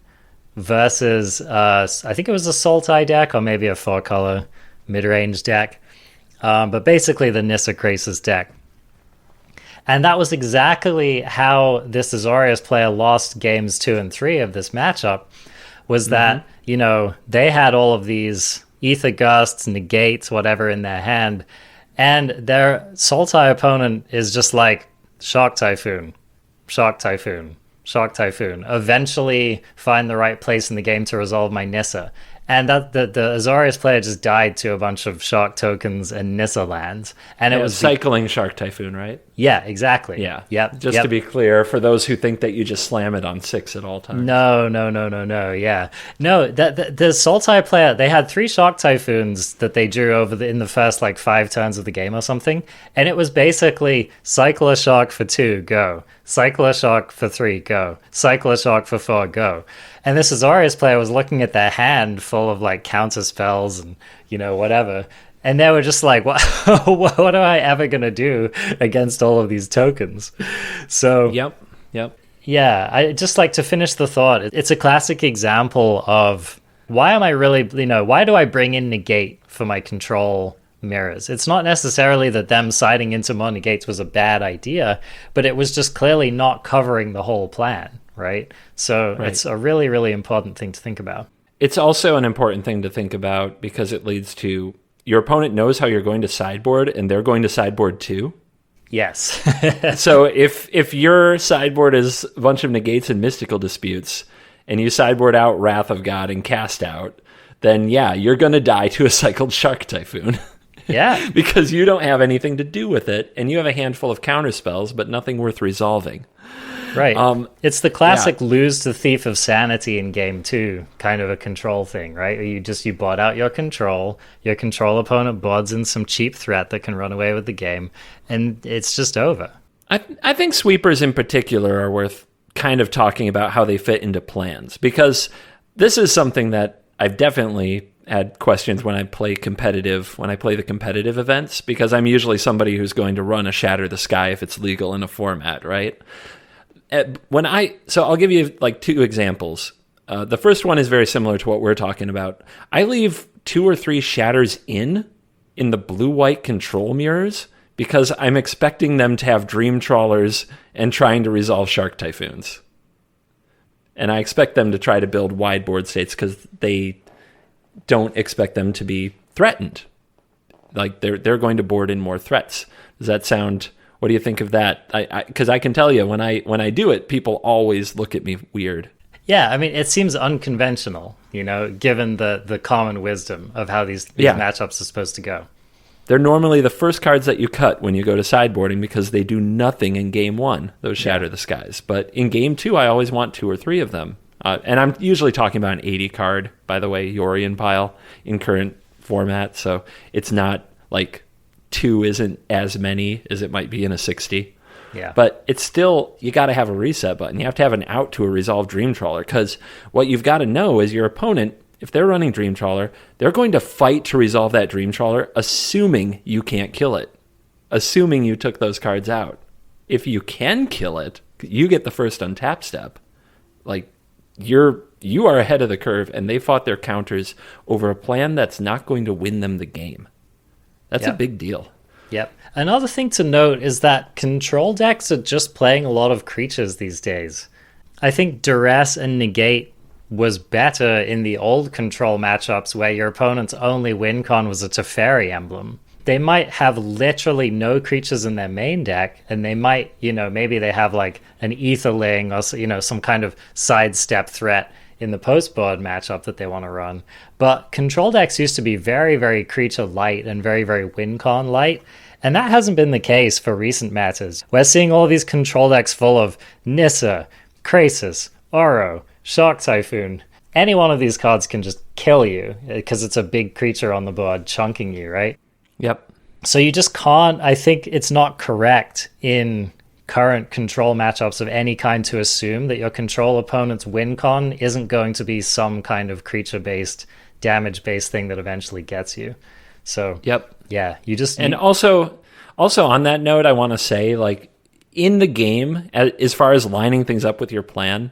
versus I think it was a Sultai deck or maybe a 4-color mid-range deck, but basically the Nissa Krasis deck. And that was exactly how this Azorius player lost games 2 and 3 of this matchup, was that they had all of these Ether Gusts, negates, whatever in their hand, and their Sultai opponent is just like Shock Typhoon, Shock Typhoon, Shock Typhoon, eventually find the right place in the game to resolve my Nissa. And that the Azorius player just died to a bunch of Shock tokens and Nissa lands. And it was cycling Shark Typhoon, right? Yeah, exactly. Yeah. Yep. Just to be clear, for those who think that you just slam it on 6 at all times. No. Yeah. No, the Sultai player, they had 3 Shock Typhoons that they drew in the first 5 turns of the game or something. And it was basically cycle a Shock for 2, go. Cycle a Shock for 3, go. Cycle a Shock for 4, go. And this Azorius player was looking at their hand full of counter spells and, whatever. And they were just like, what am I ever going to do against all of these tokens? So, Yep. Yeah, I just like to finish the thought. It's a classic example of why am I really, why do I bring in negate for my control mirrors? It's not necessarily that them siding into more negates was a bad idea, but it was just clearly not covering the whole plan, right? So It's a really, really important thing to think about. It's also an important thing to think about because it leads to your opponent knows how you're going to sideboard, and they're going to sideboard too. Yes. So if your sideboard is a bunch of negates and mystical disputes, and you sideboard out Wrath of God and Cast Out, then yeah, you're going to die to a cycled Shark Typhoon. Yeah. Because you don't have anything to do with it, and you have a handful of counter spells, but nothing worth resolving. Right. It's the classic lose to Thief of Sanity in game 2 kind of a control thing, right? You bought out your control opponent boards in some cheap threat that can run away with the game, and it's just over. I think sweepers in particular are worth kind of talking about how they fit into plans, because this is something that I've definitely had questions when I play the competitive events, because I'm usually somebody who's going to run a Shatter the Sky if it's legal in a format, right? So I'll give you 2 examples. The first one is very similar to what we're talking about. I leave 2 or 3 shatters in the blue-white control mirrors because I'm expecting them to have Dream Trawlers and trying to resolve Shark Typhoons. And I expect them to try to build wide board states because they don't expect them to be threatened. They're going to board in more threats. Does that sound... What do you think of that? Because I can tell you, when I do it, people always look at me weird. Yeah, I mean, it seems unconventional, given the common wisdom of how these matchups are supposed to go. They're normally the first cards that you cut when you go to sideboarding because they do nothing in game 1, those Shatter the Skies. But in game 2, I always want 2 or 3 of them. And I'm usually talking about an 80 card, by the way, Yorion pile in current format. So it's not 2 isn't as many as it might be in a 60. Yeah. But it's still, you got to have a reset button. You have to have an out to a resolve Dream Trawler, because what you've got to know is your opponent if they're running Dream Trawler, they're going to fight to resolve that Dream Trawler, assuming you can't kill it, assuming you took those cards out. If you can kill it, you get the first untap step. Like, you are ahead of the curve, and they fought their counters over a plan that's not going to win them the game. That's a big deal. Yep. Another thing to note is that control decks are just playing a lot of creatures these days. I think Duress and Negate was better in the old control matchups where your opponent's only win con was a Teferi emblem. They might have literally no creatures in their main deck, and they might, maybe they have like an Aetherling or, some kind of sidestep threat in the post-board matchup that they want to run. But control decks used to be very, very creature light and very, very win con light. And that hasn't been the case for recent metas. We're seeing all these control decks full of Nissa, Krasis, Oro, Shock Typhoon. Any one of these cards can just kill you because it's a big creature on the board chunking you, right? Yep. So you just can't, I think it's not correct in current control matchups of any kind to assume that your control opponent's win con isn't going to be some kind of creature-based, damage-based thing that eventually gets you. So, yeah, you just... And also on that note, I want to say, like, in the game, as far as lining things up with your plan,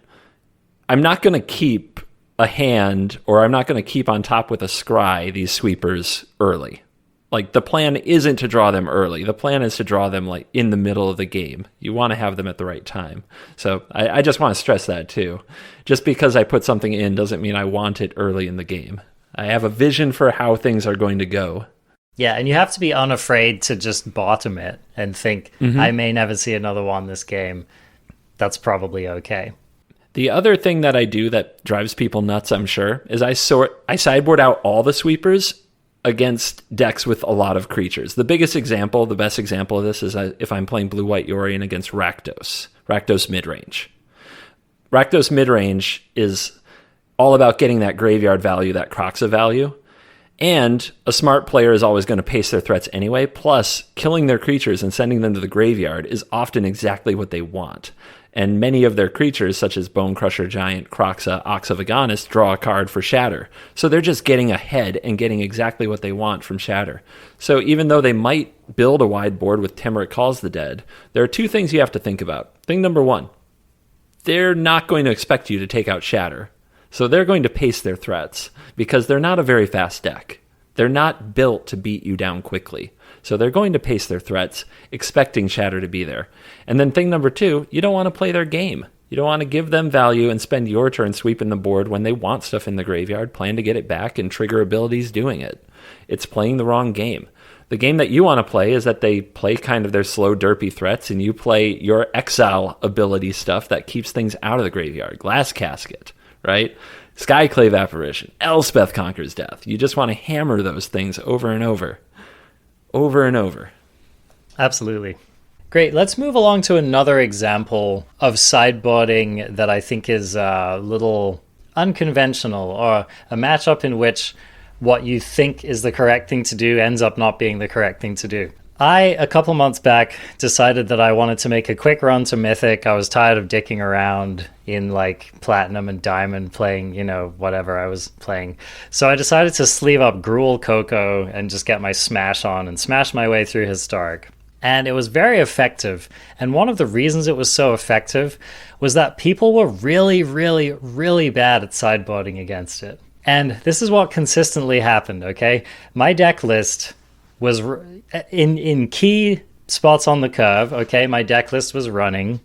I'm not going to keep a hand, or I'm not going to keep on top with a scry these sweepers early. Like, the plan isn't to draw them early. The plan is to draw them, like, in the middle of the game. You want to have them at the right time. So I just want to stress that, too. Just because I put something in doesn't mean I want it early in the game. I have a vision for how things are going to go. Yeah, and you have to be unafraid to just bottom it and think, I may never see another one this game. That's probably okay. The other thing that I do that drives people nuts, I'm sure, is I sideboard out all the sweepers against decks with a lot of creatures. The best example of this is if I'm playing Blue-White Yorion against Rakdos midrange. Rakdos midrange is all about getting that graveyard value, that Kroxa value, and a smart player is always going to pace their threats anyway, plus killing their creatures and sending them to the graveyard is often exactly what they want. And many of their creatures, such as Bone Crusher Giant, Kroxa, Ox of Agonis, draw a card for Shatter. So they're just getting ahead and getting exactly what they want from Shatter. So even though they might build a wide board with Temeric Calls the Dead, there are two things you have to think about. Thing number one, they're not going to expect you to take out Shatter. So they're going to pace their threats because they're not a very fast deck. They're not built to beat you down quickly. So they're going to pace their threats, expecting Shatter to be there. And then thing number two, you don't want to play their game. You don't want to give them value and spend your turn sweeping the board when they want stuff in the graveyard, plan to get it back, and trigger abilities doing it. It's playing the wrong game. The game that you want to play is that they play kind of their slow, derpy threats, and you play your exile ability stuff that keeps things out of the graveyard. Glass Casket, right? Skyclave Apparition, Elspeth Conquers Death. You just want to hammer those things over and over. Over and over. Absolutely. Great. Let's move along to another example of sideboarding that I think is a little unconventional, or a matchup in which what you think is the correct thing to do ends up not being the correct thing to do. A couple months back, decided that I wanted to make a quick run to Mythic. I was tired of dicking around in like Platinum and Diamond playing, whatever I was playing. So I decided to sleeve up Gruul Coco and just get my smash on and smash my way through Historic. And it was very effective. And one of the reasons it was so effective was that people were really, really, really bad at sideboarding against it. And this is what consistently happened, okay? My deck list was in key spots on the curve, okay? My deck list was running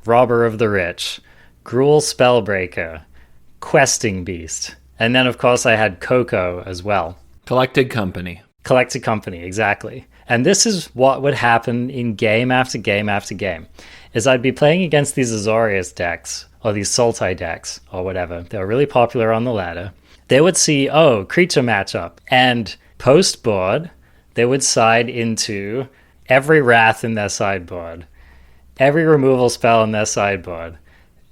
Robber of the Rich, Gruul Spellbreaker, Questing Beast, and then, of course, I had Coco as well. Collected Company, exactly. And this is what would happen in game after game after game, is I'd be playing against these Azorius decks, or these Sultai decks, or whatever. They were really popular on the ladder. They would see, creature matchup, and post-board, they would side into every Wrath in their sideboard, every removal spell in their sideboard,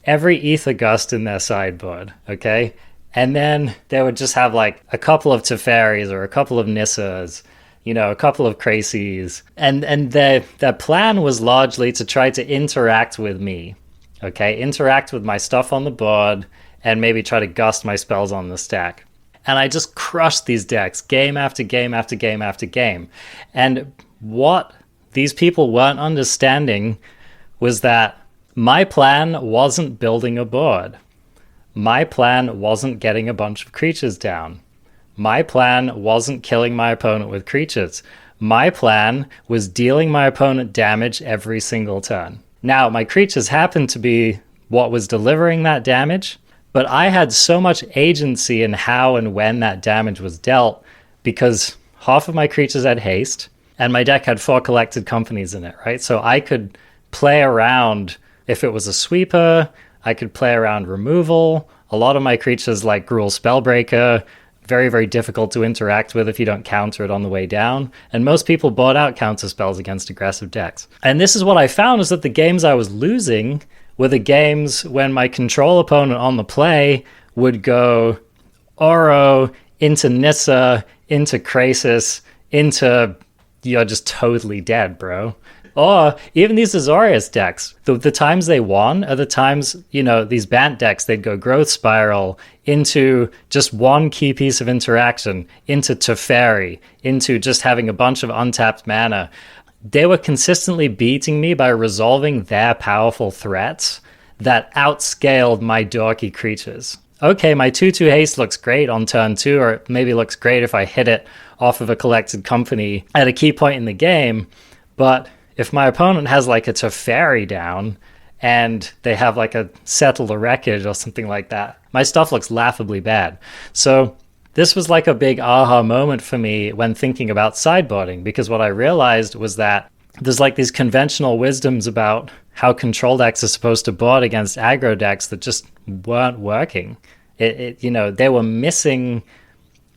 every Ether Gust in their sideboard, okay? And then they would just have like a couple of Teferis or a couple of Nissas, a couple of Krasis. And their plan was largely to try to interact with me, okay? Interact with my stuff on the board and maybe try to gust my spells on the stack. And I just crushed these decks game after game after game after game. And what these people weren't understanding was that my plan wasn't building a board. My plan wasn't getting a bunch of creatures down. My plan wasn't killing my opponent with creatures. My plan was dealing my opponent damage every single turn. Now, my creatures happened to be what was delivering that damage, but I had so much agency in how and when that damage was dealt because half of my creatures had haste, and my deck had 4 collected companies in it, right? So I could play around, if it was a sweeper, I could play around removal. A lot of my creatures like Gruul Spellbreaker, very, very difficult to interact with if you don't counter it on the way down. And most people bought out counter spells against aggressive decks. And this is what I found, is that the games I was losing were the games when my control opponent on the play would go Oro into Nissa, into Krasis, into you're just totally dead, bro. Or even these Azorius decks, the times they won are the times, these Bant decks, they'd go Growth Spiral into just one key piece of interaction, into Teferi, into just having a bunch of untapped mana. They were consistently beating me by resolving their powerful threats that outscaled my dorky creatures. Okay, my 2/2 haste looks great on turn 2, or it maybe looks great if I hit it off of a collected company at a key point in the game, but if my opponent has like a Teferi down and they have like a Settle the Wreckage or something like that, my stuff looks laughably bad. So this was like a big aha moment for me when thinking about sideboarding, because what I realized was that there's like these conventional wisdoms about how control decks are supposed to board against aggro decks that just weren't working. They were missing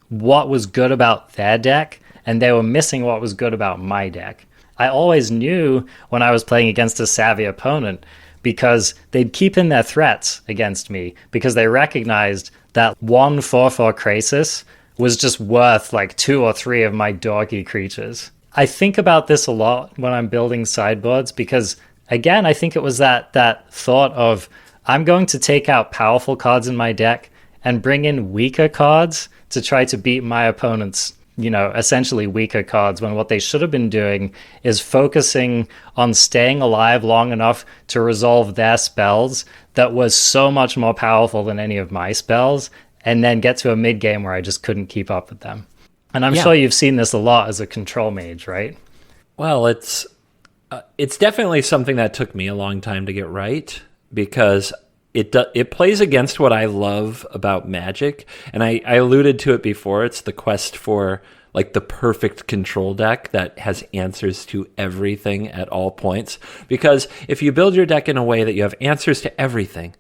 what was good about their deck, and they were missing what was good about my deck. I always knew when I was playing against a savvy opponent, because they'd keep in their threats against me because they recognized that 1/4/4 Krasis was just worth like 2 or 3 of my dorky creatures. I think about this a lot when I'm building sideboards because, again, I think it was that thought of I'm going to take out powerful cards in my deck and bring in weaker cards to try to beat my opponent's, essentially weaker cards, when what they should have been doing is focusing on staying alive long enough to resolve their spells that was so much more powerful than any of my spells, and then get to a mid game where I just couldn't keep up with them. And I'm sure you've seen this a lot as a control mage, right? Well, it's definitely something that took me a long time to get right, because it plays against what I love about Magic, and I alluded to it before. It's the quest for like the perfect control deck that has answers to everything at all points. Because if you build your deck in a way that you have answers to everything,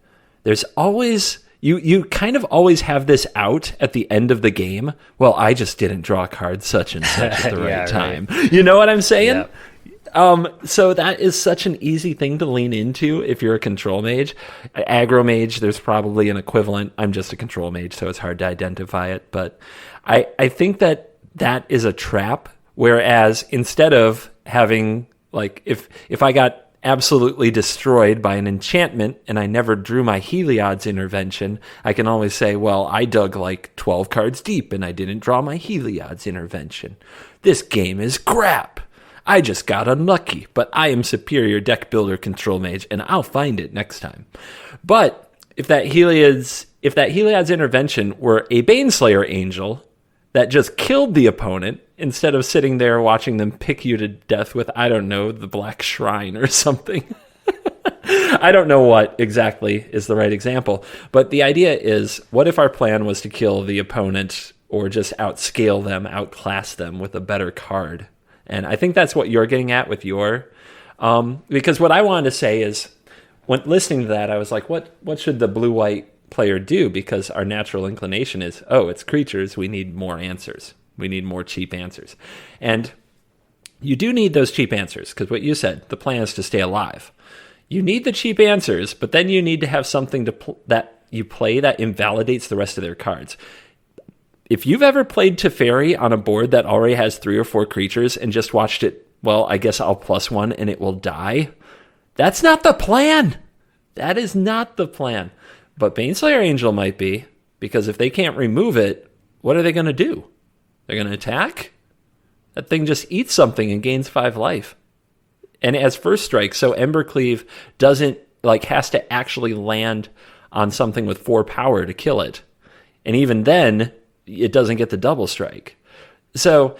there's always you kind of always have this out at the end of the game. Well, I just didn't draw cards such and such at the right time. Right. You know what I'm saying? Yep. So that is such an easy thing to lean into if you're a control mage. Aggro mage, there's probably an equivalent. I'm just a control mage, so it's hard to identify it. But I think that is a trap, whereas instead of having, like, if I got absolutely destroyed by an enchantment and I never drew my Heliod's intervention, I can always say, well, I dug like 12 cards deep and I didn't draw my Heliod's intervention. This game is crap. I just got unlucky, but I am superior deck builder control mage, and I'll find it next time. But if that Heliod's intervention were a Baneslayer Angel that just killed the opponent instead of sitting there watching them pick you to death with, I don't know, the Black Shrine or something. I don't know what exactly is the right example, but the idea is, what if our plan was to kill the opponent or just outscale them, outclass them with a better card? And I think that's what you're getting at with your... because what I wanted to say is, when listening to that, I was like, what should the blue-white player do? Because our natural inclination is, it's creatures, we need more answers. We need more cheap answers. And you do need those cheap answers, because what you said, the plan is to stay alive. You need the cheap answers, but then you need to have something that you play that invalidates the rest of their cards. If you've ever played Teferi on a board that already has 3 or 4 creatures and just watched it, well, I guess I'll +1 and it will die, that's not the plan. That is not the plan. But Baneslayer Angel might be, because if they can't remove it, what are they going to do? They're going to attack? That thing just eats something and gains 5 life. And as first strike, so Ember Cleave doesn't, has to actually land on something with 4 power to kill it. And even then, it doesn't get the double strike. So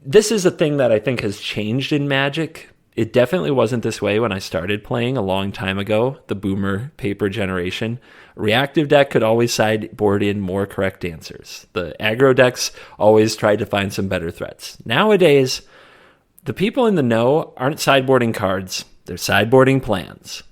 this is a thing that I think has changed in Magic. It definitely wasn't this way when I started playing a long time ago, the Boomer Paper generation. Reactive deck could always sideboard in more correct answers. The aggro decks always tried to find some better threats. Nowadays, the people in the know aren't sideboarding cards, they're sideboarding plans.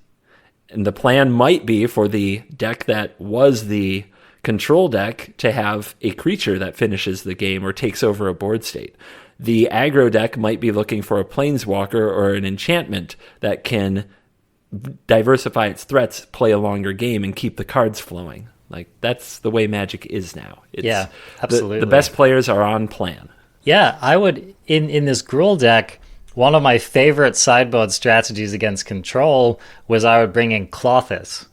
And the plan might be for the deck that was the control deck to have a creature that finishes the game or takes over a board state. The aggro deck might be looking for a planeswalker or an enchantment that can diversify its threats, play a longer game, and keep the cards flowing. That's the way Magic is now. Yeah, absolutely. The best players are on plan. Yeah, I would, in this Gruul deck, one of my favorite sideboard strategies against control was I would bring in Clothis.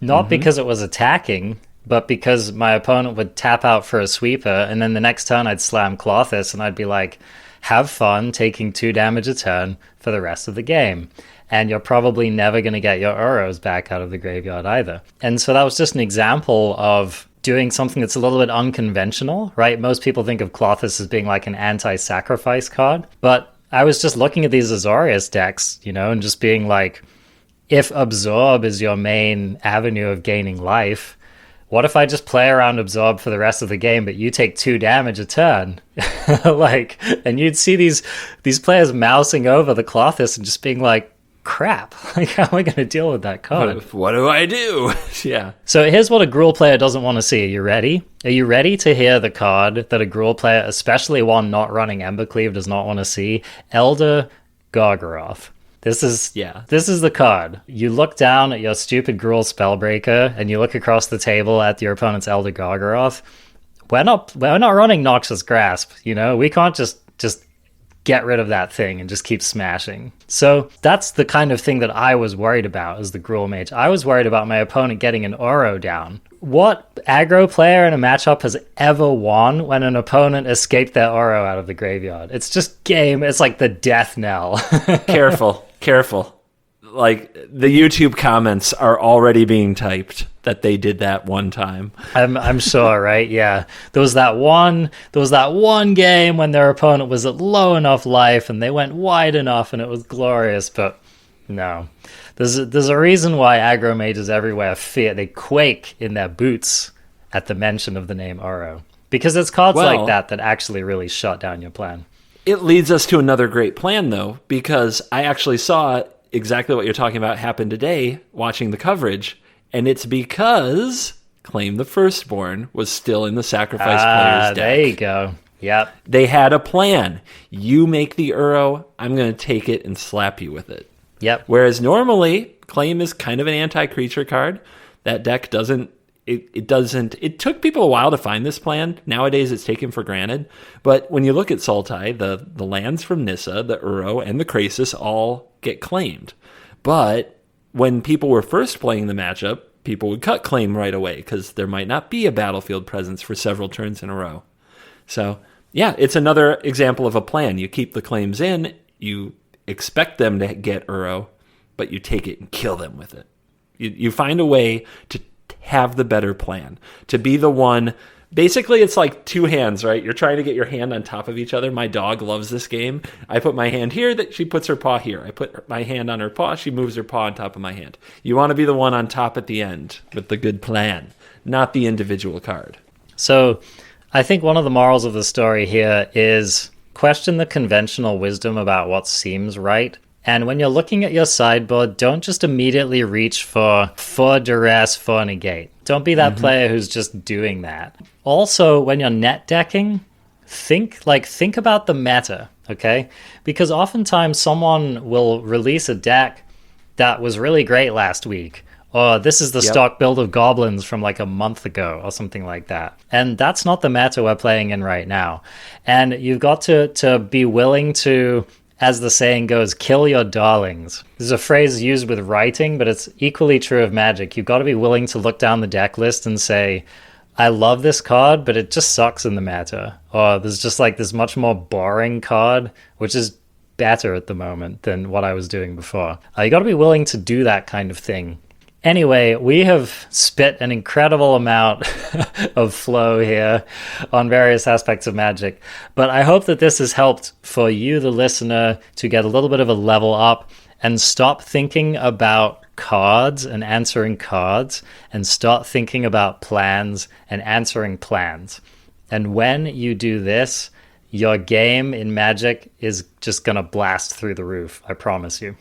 Not because it was attacking, but because my opponent would tap out for a sweeper, and then the next turn I'd slam Clothis, and I'd be like, have fun taking 2 damage a turn for the rest of the game. And you're probably never going to get your Uros back out of the graveyard either. And so that was just an example of doing something that's a little bit unconventional, right? Most people think of Clothis as being like an anti-sacrifice card, but I was just looking at these Azorius decks, and just being like, if Absorb is your main avenue of gaining life, what if I just play around Absorb for the rest of the game, but you take 2 damage a turn? And you'd see these players mousing over the Clothis and just being like, crap, how am I going to deal with that card? What do I do? Yeah. So here's what a Gruul player doesn't want to see. Are you ready? Are you ready to hear the card that a Gruul player, especially one not running Ember Cleave, does not want to see? Elder Gargaroth. This is the card. You look down at your stupid Gruul Spellbreaker, and you look across the table at your opponent's Elder Gargaroth. We're not running Noxious Grasp. We can't just get rid of that thing and just keep smashing. So that's the kind of thing that I was worried about as the Gruul Mage. I was worried about my opponent getting an Uro down. What aggro player in a matchup has ever won when an opponent escaped their Uro out of the graveyard? It's just game. It's like the death knell. Careful. The YouTube comments are already being typed that they did that one time. I'm sure, right? Yeah. There was that one game when their opponent was at low enough life and they went wide enough and it was glorious, but no. There's a reason why aggro mages everywhere fear. They quake in their boots at the mention of the name Uro. Because it's cards like that actually really shut down your plan. It leads us to another great plan, though, because I actually saw exactly what you're talking about happen today watching the coverage, and it's because Claim the Firstborn was still in the Sacrifice player's deck. There you go. Yep. They had a plan. You make the Uro, I'm going to take it and slap you with it. Yep. Whereas normally, Claim is kind of an anti-creature card. That deck doesn't. It took people a while to find this plan. Nowadays, it's taken for granted. But when you look at Sultai, the lands from Nissa, the Uro, and the Krasis all get claimed. But when people were first playing the matchup, people would cut Claim right away because there might not be a battlefield presence for several turns in a row. So, yeah, it's another example of a plan. You keep the claims in, you expect them to get Uro, but you take it and kill them with it. You find a way to have the better plan, to be the one. Basically, it's like 2 hands, right? You're trying to get your hand on top of each other. My dog loves this game. I put my hand here, that she puts her paw here. I put my hand on her paw, she moves her paw on top of my hand. You want to be the one on top at the end with the good plan, not the individual card. So I think one of the morals of the story here is question the conventional wisdom about what seems right. And when you're looking at your sideboard, don't just immediately reach for duress, for negate. Don't be that player who's just doing that. Also, when you're net decking, think about the meta, okay? Because oftentimes someone will release a deck that was really great last week, or this is the stock build of goblins from like a month ago or something like that. And that's not the meta we're playing in right now. And you've got to be willing to, as the saying goes, kill your darlings. This is a phrase used with writing, but it's equally true of Magic. You've got to be willing to look down the deck list and say, I love this card, but it just sucks in the meta. Or there's just like this much more boring card, which is better at the moment than what I was doing before. You got to be willing to do that kind of thing. Anyway, we have spit an incredible amount of flow here on various aspects of Magic, but I hope that this has helped for you, the listener, to get a little bit of a level up and stop thinking about cards and answering cards and start thinking about plans and answering plans. And when you do this, your game in Magic is just going to blast through the roof. I promise you.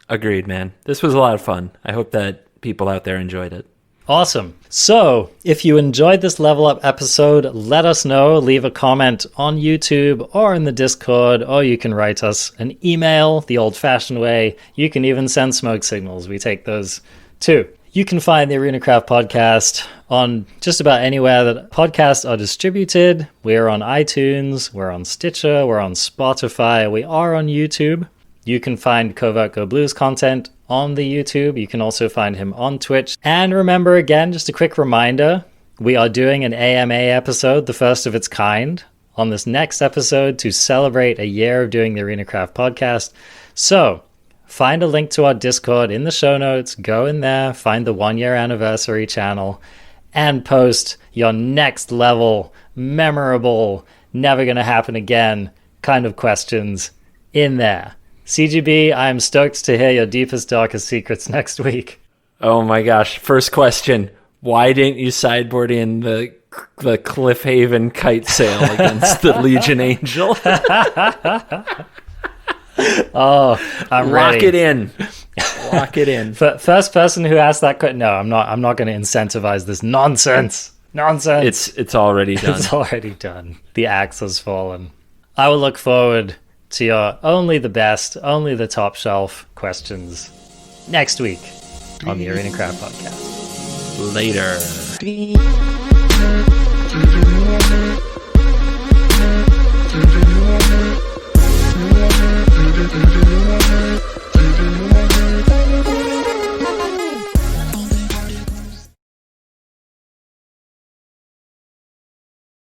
Agreed, man. This was a lot of fun. I hope that people out there enjoyed it. Awesome. So, if you enjoyed this Level Up episode, let us know. Leave a comment on YouTube or in the Discord, or you can write us an email the old-fashioned way. You can even send smoke signals. We take those too. You can find the ArenaCraft podcast on just about anywhere that podcasts are distributed. We're on iTunes, we're on Stitcher, we're on Spotify, we are on YouTube. You can find Covert Go Blues content on the YouTube. You can also find him on Twitch. And remember, again, just a quick reminder, we are doing an AMA episode, the first of its kind, on this next episode to celebrate a year of doing the ArenaCraft podcast. So, find a link to our Discord in the show notes. Go in there, find the 1 year anniversary channel, and post your next level, memorable, never gonna happen again kind of questions in there. CGB, I'm stoked to hear your deepest, darkest secrets next week. Oh my gosh. First question. Why didn't you sideboard in the Cliffhaven kite sail against the Legion Angel? Oh, I'm ready. Lock it in. Lock it in. First person who asked that question. No, I'm not going to incentivize this nonsense. It's already done. It's already done. The axe has fallen. I will look forward to your only the best, only the top shelf questions next week on the ArenaCraft podcast. Later.